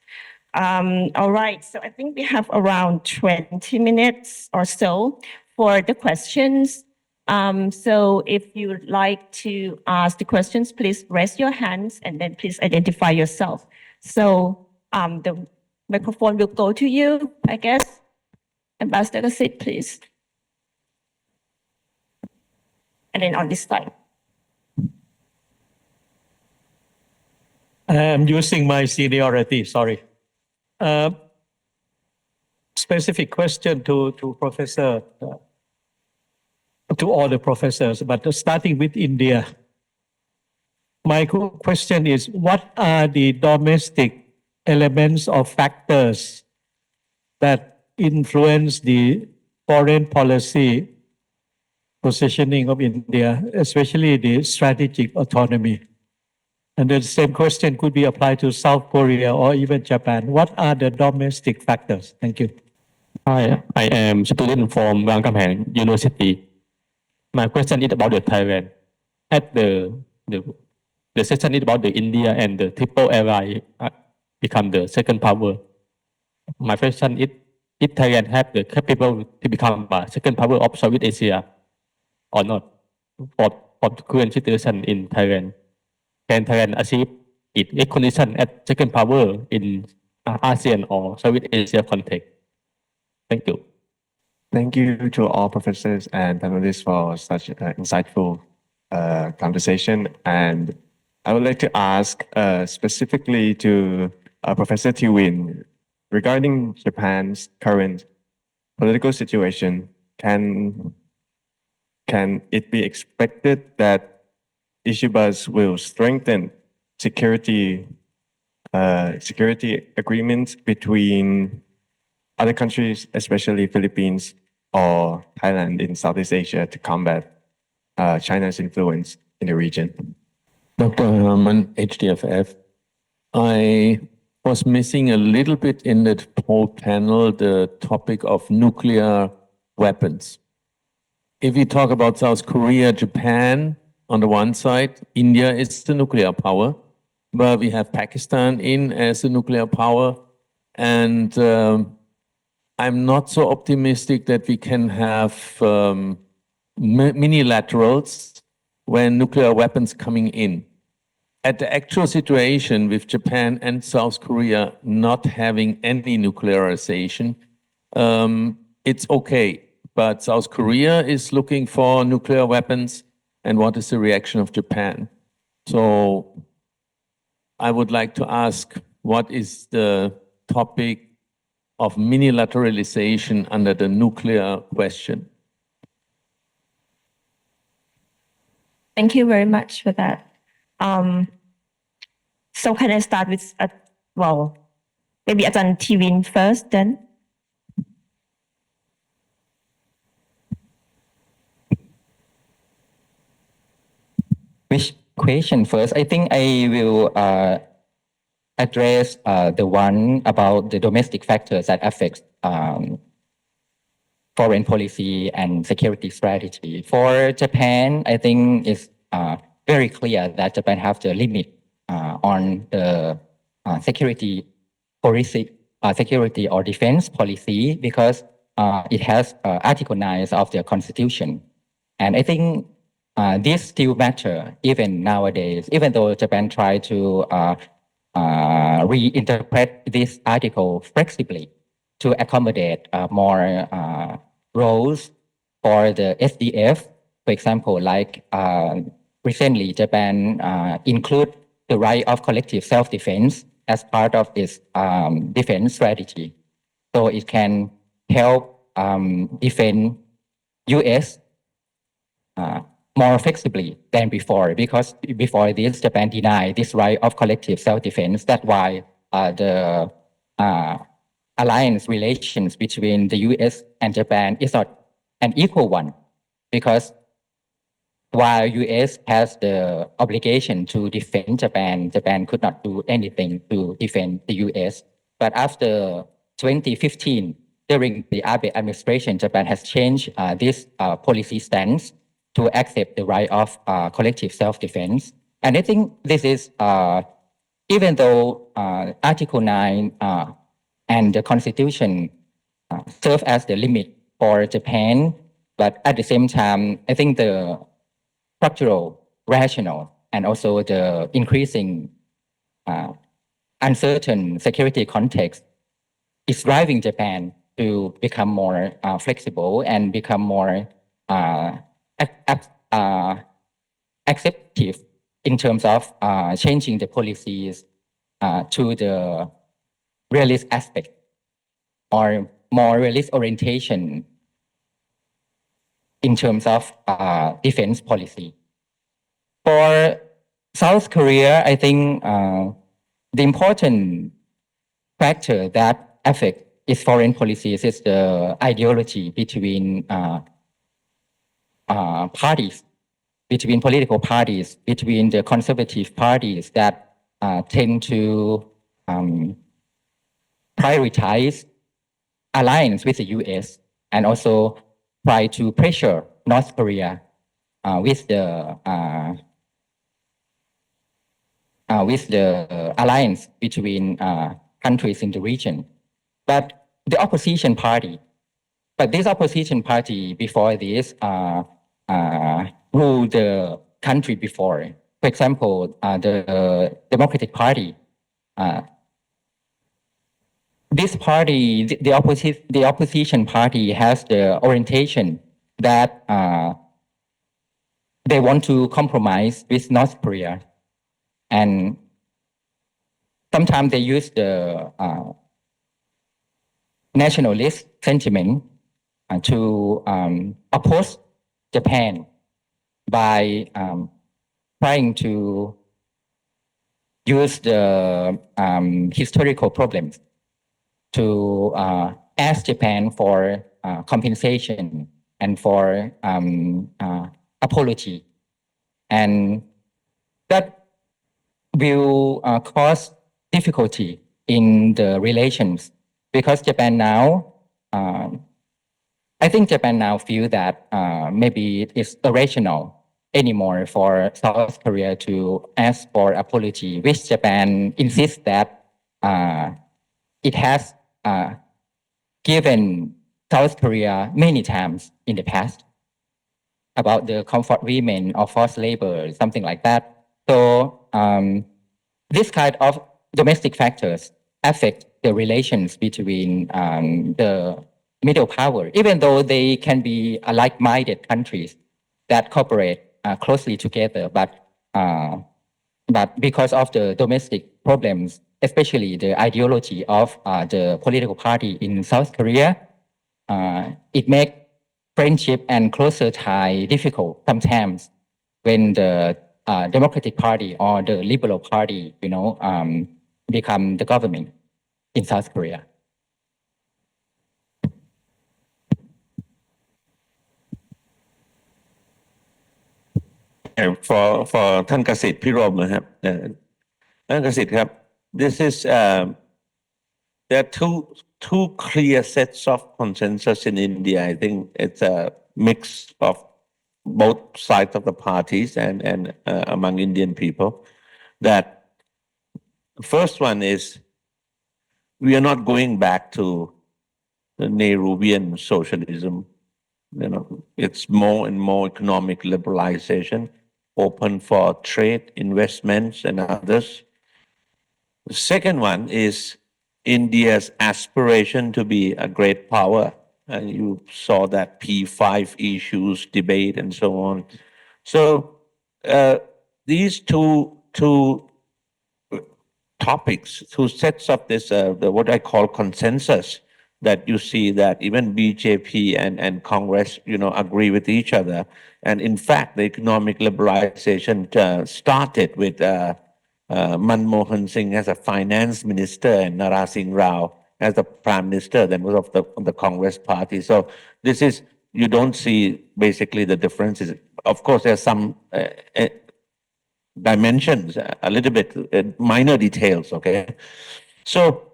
All right, so I think we have around 20 minutes or so for the questions. So if you would like to ask the questions, please raise your hands and then please identify yourself. So the microphone will go to you, I guess. Ambassador Kasit, please. And then on this side. I'm using my seniority, sorry. Specific question to Professor, to all the professors, but starting with India. My question is, what are the domestic elements or factors that influence the foreign policy positioning of India, especially the strategic autonomy. And the same question could be applied to South Korea or even Japan. What are the domestic factors? Thank you. Hi, I am student from Reconfiguration University. My question is about the Thailand. At the session is about the India and the triple ally become the second power. My question is, if Thailand have the capability to become a second power of Southeast Asia or not, for the current situation in Thailand, can Thailand achieve its recognition as second power in ASEAN or Southeast Asia context? Thank you. Thank you to all professors and panelists for such an insightful conversation. And I would like to ask specifically to Professor Tiwin regarding Japan's current political situation. Can it be expected that Ishibas will strengthen security agreements between other countries, especially Philippines or Thailand in Southeast Asia, to combat China's influence in the region? Dr. Herman, HDFF. I was missing a little bit in that whole panel the topic of nuclear weapons. If we talk about South Korea, Japan, on the one side, India is the nuclear power, but we have Pakistan in as a nuclear power, and I'm not so optimistic that we can have minilaterals when nuclear weapons coming in. At the actual situation with Japan and South Korea not having any nuclearization, it's okay. But South Korea is looking for nuclear weapons, and what is the reaction of Japan? So I would like to ask, what is the topic of minilateralization under the nuclear question? Thank you very much for that. So can I start with, maybe Ajahn Tiwin first then? Which question first? I think I will address the one about the domestic factors that affect foreign policy and security strategy. For Japan, I think it's very clear that Japan has the limit on the security policy, security or defense policy, because it has Article 9 of the Constitution. And I think this still matters even nowadays, even though Japan tried to reinterpret this article flexibly to accommodate more roles for the SDF. For example, like recently, Japan include the right of collective self-defense as part of its defense strategy. So it can help defend US more flexibly than before, because before this, Japan denied this right of collective self-defense. That's why the alliance relations between the US and Japan is not an equal one, because while US has the obligation to defend Japan, Japan could not do anything to defend the US. But after 2015, during the Abe administration, Japan has changed this policy stance to accept the right of collective self-defense. And I think this is, even though Article 9 and the Constitution serve as the limit for Japan, but at the same time, I think the structural rationale and also the increasing uncertain security context is driving Japan to become more flexible and become more acceptive in terms of changing the policies to the realist aspect or more realist orientation in terms of defense policy. For South Korea, I think the important factor that affects its foreign policies is the ideology between parties, between political parties, between the conservative parties that tend to prioritize alliance with the US and also try to pressure North Korea with the alliance between countries in the region. But the opposition party, this opposition party before this ruled the country before. For example, the Democratic Party. This party, the opposition party has the orientation that they want to compromise with North Korea. And sometimes they use the nationalist sentiment to oppose Japan by trying to use the historical problems to ask Japan for compensation and for apology. And that will cause difficulty in the relations because Japan now, I think Japan now feel that maybe it's irrational anymore for South Korea to ask for apology, which Japan insists that it has given South Korea many times in the past about the comfort women or forced labor, something like that. So this kind of domestic factors affect the relations between the middle power, even though they can be like-minded countries that cooperate closely together, but because of the domestic problems, especially the ideology of the political party in South Korea, it makes friendship and closer tie difficult sometimes when the Democratic Party or the Liberal Party, become the government in South Korea. For ท่านกสิทธิ์พิรมนะครับท่านกสิทธิ์ครับ this is there are two clear sets of consensus in India. I think it's a mix of both sides of the parties and among Indian people. That first one is we are not going back to the Nehruvian socialism. It's more and more economic liberalization, open for trade, investments, and others. The second one is India's aspiration to be a great power. And you saw that P5 issues, debate, and so on. So these two topics, two sets of this, what I call consensus, that you see that even BJP and Congress, agree with each other. And in fact, the economic liberalization started with Manmohan Singh as a finance minister and Nara Singh Rao as the prime minister, then was of the Congress party. So this is, you don't see basically the differences. Of course, there's some dimensions, a little bit minor details, okay? So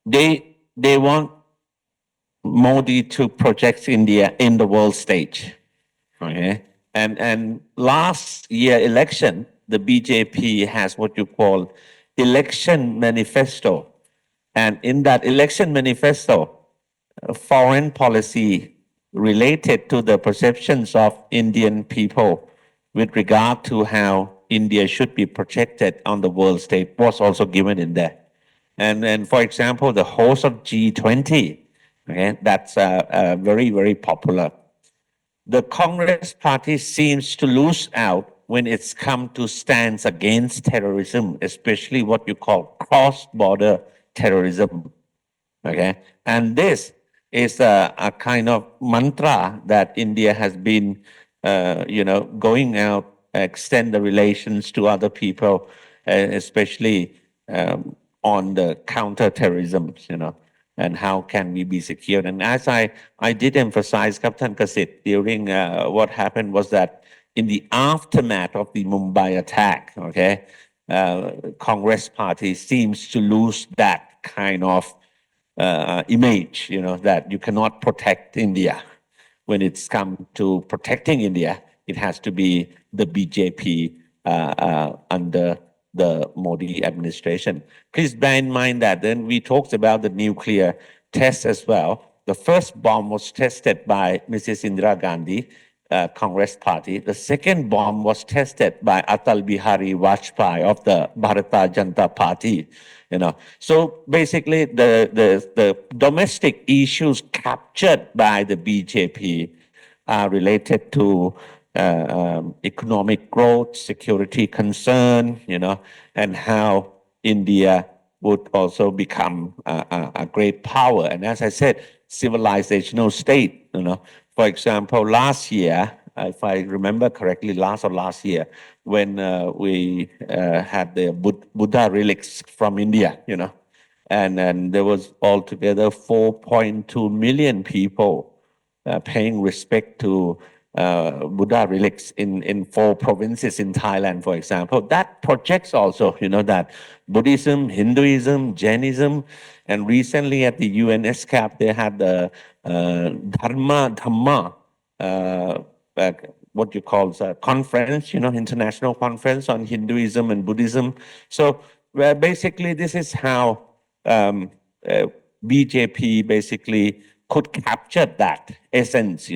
they want Modi to project India in the world stage, okay? And last year election, the BJP has what you call election manifesto. And in that election manifesto, foreign policy related to the perceptions of Indian people with regard to how India should be projected on the world stage was also given in there. And for example, the host of G20, okay, that's very, very popular. The Congress party seems to lose out when it's come to stands against terrorism, especially what you call cross-border terrorism, okay? And this is a kind of mantra that India has been, going out, extend the relations to other people, especially on the counter-terrorism, and how can we be secure. And as I did emphasize, Captain Kasit, during what happened was that in the aftermath of the Mumbai attack, okay, Congress party seems to lose that kind of image, that you cannot protect India. When it's come to protecting India, it has to be the BJP under the Modi administration. Please bear in mind that then we talked about the nuclear test as well. The first bomb was tested by Mrs. Indira Gandhi, Congress party. The second bomb was tested by Atal Bihari Vajpayee of the Bharatiya Janata Party. So basically the domestic issues captured by the BJP are related to economic growth, security concern, and how India would also become a great power. And as I said, civilizational state, For example, last year, if I remember correctly, last year, when we had the Buddha relics from India, and there was altogether 4.2 million people paying respect to Buddha relics in 4 provinces in Thailand, for example. That projects also, that Buddhism, Hinduism, Jainism, and recently at the UNESCAP, they had the Dhamma, what you call a conference, international conference on Hinduism and Buddhism. So basically, this is how BJP basically could capture that essence,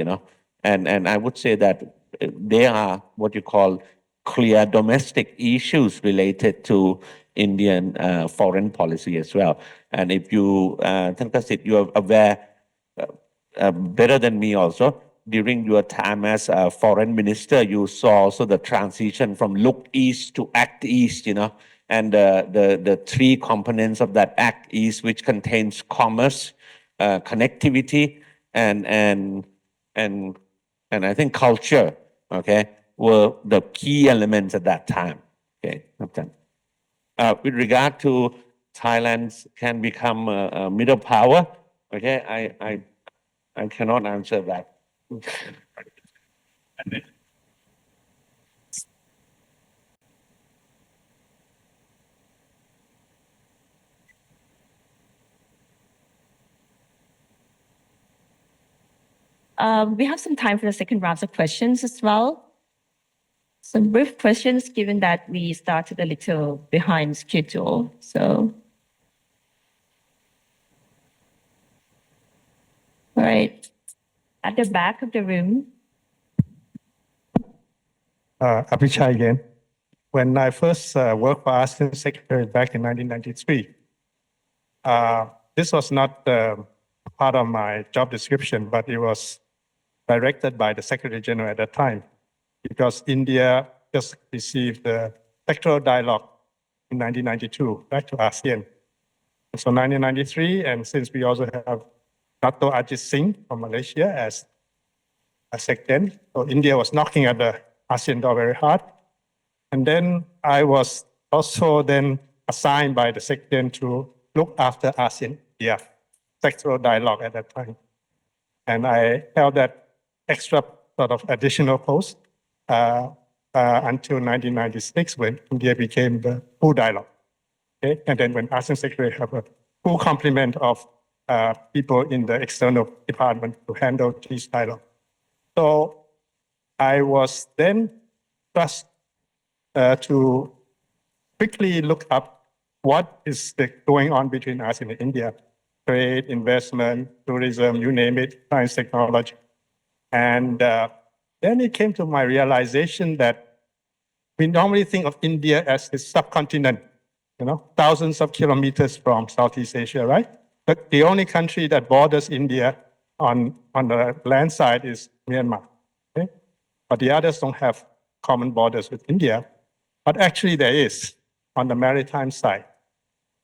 and I would say that there are what you call clear domestic issues related to Indian foreign policy as well. And if you, Thankasit, you are aware better than me also, during your time as a foreign minister, you saw also the transition from look east to act east, and the 3 components of that act east, which contains commerce, connectivity, and I think culture, okay, were the key elements at that time. Okay, with regard to Thailand can become a middle power, okay, I cannot answer that. We have some time for the second round of questions as well. Some brief questions, given that we started a little behind schedule. So, all right, at the back of the room. Abhishai again. When I first worked for ASEAN Secretary back in 1993, this was not part of my job description, but it was directed by the Secretary General at that time, because India just received the sectoral dialogue in 1992 back to ASEAN. So 1993, and since we also have Dato' Ajit Singh from Malaysia as a secretary, so India was knocking at the ASEAN door very hard. And then I was also then assigned by the secretary to look after ASEAN sectoral dialogue at that time. And I held that extra sort of additional post until 1996, when India became the full dialogue. Okay? And then when ASEAN Secretary have a full complement of people in the external department to handle this dialogue. So I was then tasked to quickly look up what is going on between ASEAN and India: trade, investment, tourism, you name it, science, technology. And then it came to my realization that we normally think of India as a subcontinent, thousands of kilometers from Southeast Asia, right? But the only country that borders India on the land side is Myanmar. Okay? But the others don't have common borders with India. But actually there is on the maritime side,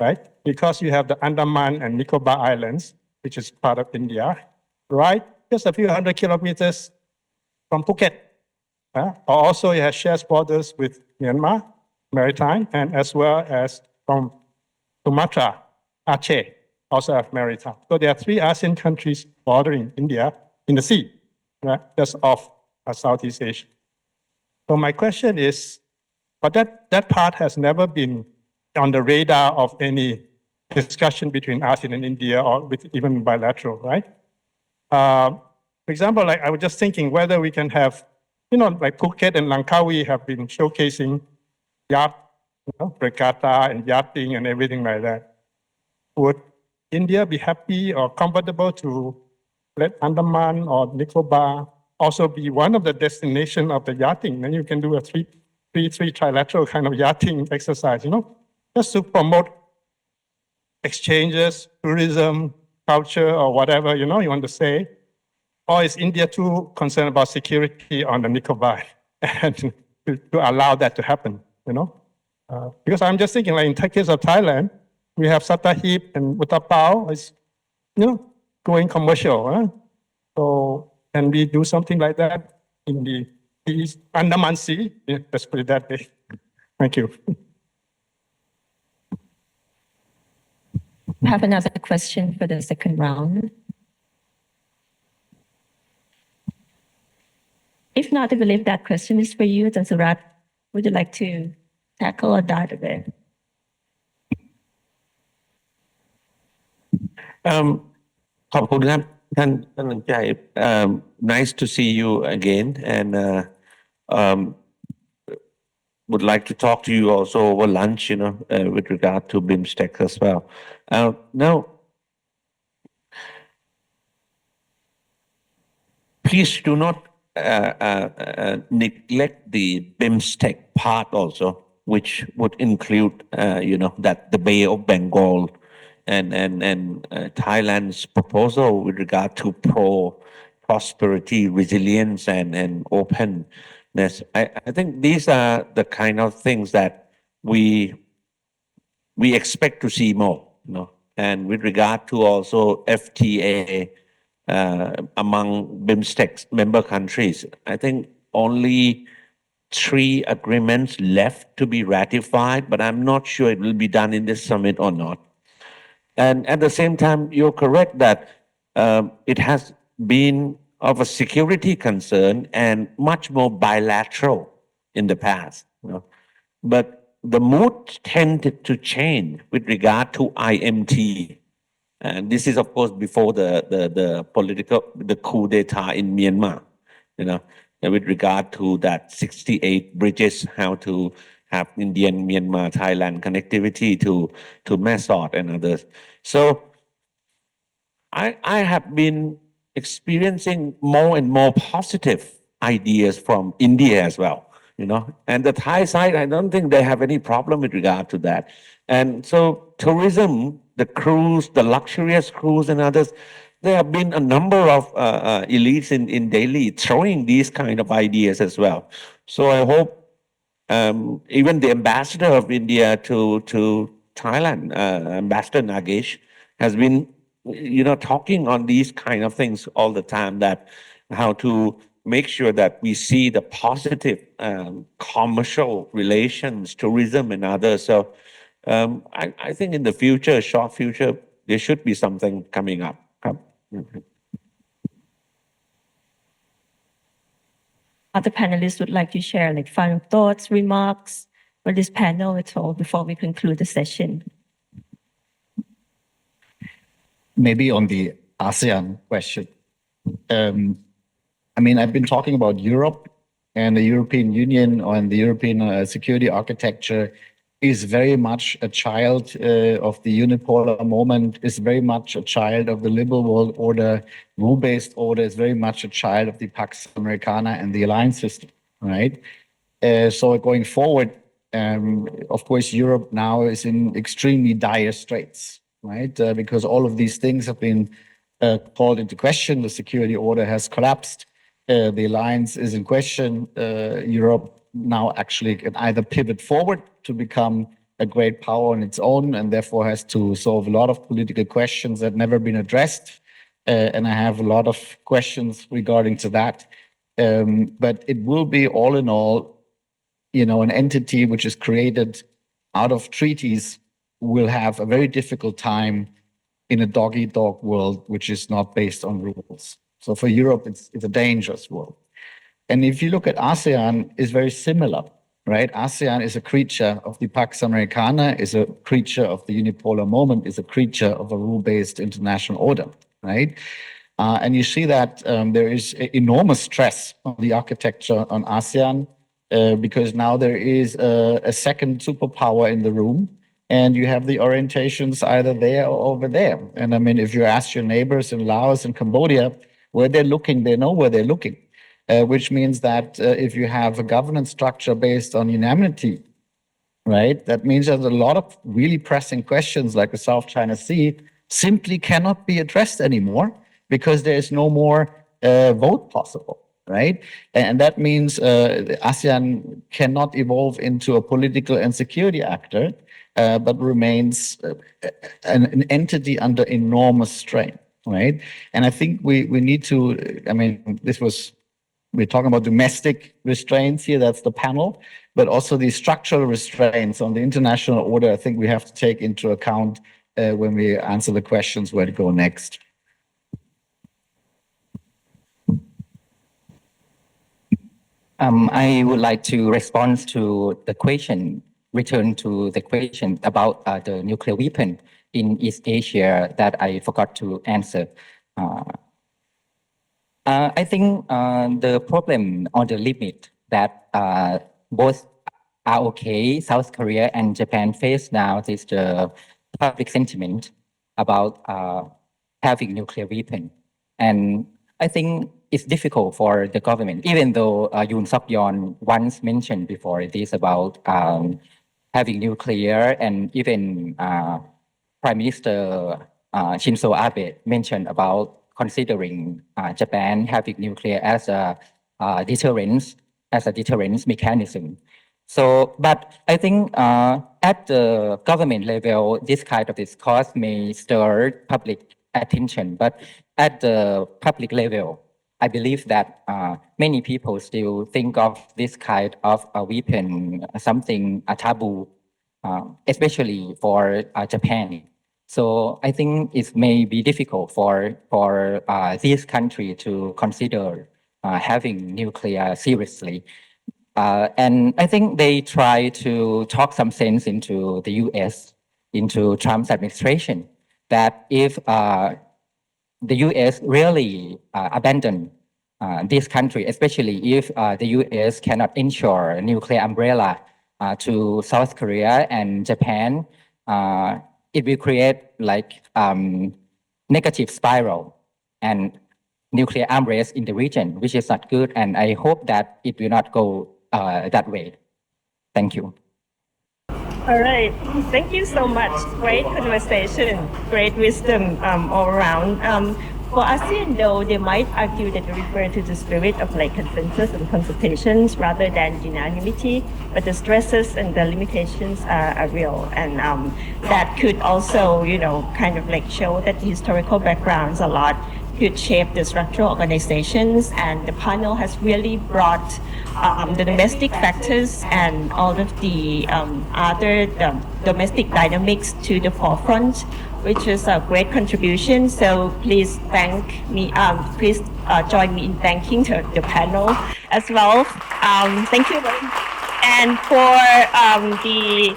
right? Because you have the Andaman and Nicobar Islands, which is part of India, right? Just a few hundred kilometers from Phuket. Also, it has shares borders with Myanmar, maritime, and as well as from Sumatra, Aceh, also have maritime. So there are 3 ASEAN countries bordering India in the sea, right? Just off Southeast Asia. So my question is, but that part has never been on the radar of any discussion between ASEAN and India or with even bilateral, right? For example, like I was just thinking whether we can have, like Phuket and Langkawi have been showcasing yacht, regatta and yachting and everything like that. Would India be happy or comfortable to let Andaman or Nicobar also be one of the destination of the yachting? Then you can do a three trilateral kind of yachting exercise, just to promote exchanges, tourism, culture, or whatever, you want to say. Or is India too concerned about security on the Nicobar and to allow that to happen, Because I'm just thinking, like in the case of Thailand, we have Sattahip and Utapao is, going commercial. Huh? So can we do something like that in the East Andaman Sea? Yeah, let's put it that way. Thank you. I have another question for the second round. If not, I believe that question is for you, Tansurat. Would you like to tackle or dive a bit? ขอบคุณครับท่านหนึ่งใจ nice to see you again and would like to talk to you also over lunch with regard to BIMSTEC as well. Now please do not neglect the BIMSTEC part also, which would include that the Bay of Bengal and Thailand's proposal with regard to prosperity, resilience, and openness. I think these are the kind of things that we expect to see more. And with regard to also FTA among BIMSTEC member countries, I think only 3 agreements left to be ratified, but I'm not sure it will be done in this summit or not. And at the same time, you're correct that it has been of a security concern and much more bilateral in the past. But the mood tended to change with regard to IMT. And this is, of course, before the coup d'etat in Myanmar, with regard to that 68 bridges, how to have Indian, Myanmar, Thailand connectivity to Mesot and others. So I have been experiencing more and more positive ideas from India as well, and the Thai side, I don't think they have any problem with regard to that. And so tourism, the cruise, the luxurious cruise and others, there have been a number of elites in Delhi throwing these kind of ideas as well. So I hope even the ambassador of India to Thailand, Ambassador Nagesh, has been, talking on these kind of things all the time, that how to make sure that we see the positive commercial relations, tourism and others. So I think in the future, short future, there should be something coming up. Other panelists would like to share like final thoughts, remarks for this panel at all before we conclude the session. Maybe on the ASEAN question. I've been talking about Europe, and the European Union and the European security architecture is very much a child of the unipolar moment, is very much a child of the liberal world order, rule-based order, is very much a child of the Pax Americana and the alliance system, right? So going forward, of course, Europe now is in extremely dire straits, right? Because all of these things have been called into question. The security order has collapsed. The alliance is in question. Europe now actually can either pivot forward to become a great power on its own, and therefore has to solve a lot of political questions that never been addressed. And I have a lot of questions regarding to that. But it will be all in all, an entity which is created out of treaties will have a very difficult time in a dog-eat-dog world, which is not based on rules. So for Europe, it's a dangerous world. And if you look at ASEAN, it's very similar, right? ASEAN is a creature of the Pax Americana, is a creature of the unipolar moment, is a creature of a rule-based international order, right? And you see that there is enormous stress on the architecture on ASEAN because now there is a second superpower in the room, and you have the orientations either there or over there. And I mean, if you ask your neighbors in Laos and Cambodia where they're looking, they know where they're looking. Which means that if you have a governance structure based on unanimity, right, that means that a lot of really pressing questions like the South China Sea simply cannot be addressed anymore because there is no more vote possible, right? And that means ASEAN cannot evolve into a political and security actor, but remains an entity under enormous strain, right? And I think we need to, I mean, we're talking about domestic restraints here, that's the panel, but also the structural restraints on the international order, I think we have to take into account when we answer the questions where to go next. I would like to respond to the question, return to the question about the nuclear weapon in East Asia that I forgot to answer. I think the problem or the limit that both ROK, South Korea, and Japan face now is the public sentiment about having nuclear weapon. And I think it's difficult for the government, even though Yoon Suk-yeol once mentioned before this about having nuclear, and even Prime Minister Shinzo Abe mentioned about considering Japan having nuclear as a deterrence mechanism. So, but I think at the government level, this kind of discourse may stir public attention, but at the public level, I believe that many people still think of this kind of a weapon something taboo, especially for Japan. So I think it may be difficult for this country to consider having nuclear seriously. And I think they try to talk some sense into the US, into Trump's administration, that if the US really abandon this country, especially if the US cannot ensure a nuclear umbrella to South Korea and Japan, it will create like negative spiral and nuclear arm race in the region, which is not good. And I hope that it will not go that way. Thank you. All right. Thank you so much. Great conversation, great wisdom all around. For ASEAN, though, they might argue that they refer to the spirit of like consensus and consultations rather than unanimity, but the stresses and the limitations are real. And that could also, you know, kind of like show that the historical backgrounds a lot could shape the structural organizations, and the panel has really brought the domestic factors and all of the other domestic dynamics to the forefront, which is a great contribution. So please thank me, please join me in thanking the panel as well. Thank you very much. And for the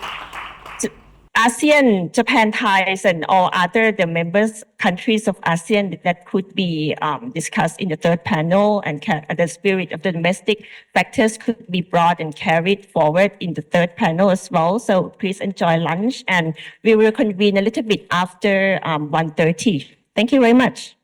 ASEAN, Japan ties, and all other the members countries of ASEAN that could be discussed in the third panel, and the spirit of the domestic factors could be brought and carried forward in the third panel as well. So please enjoy lunch, and we will convene a little bit after 1:30. Thank you very much.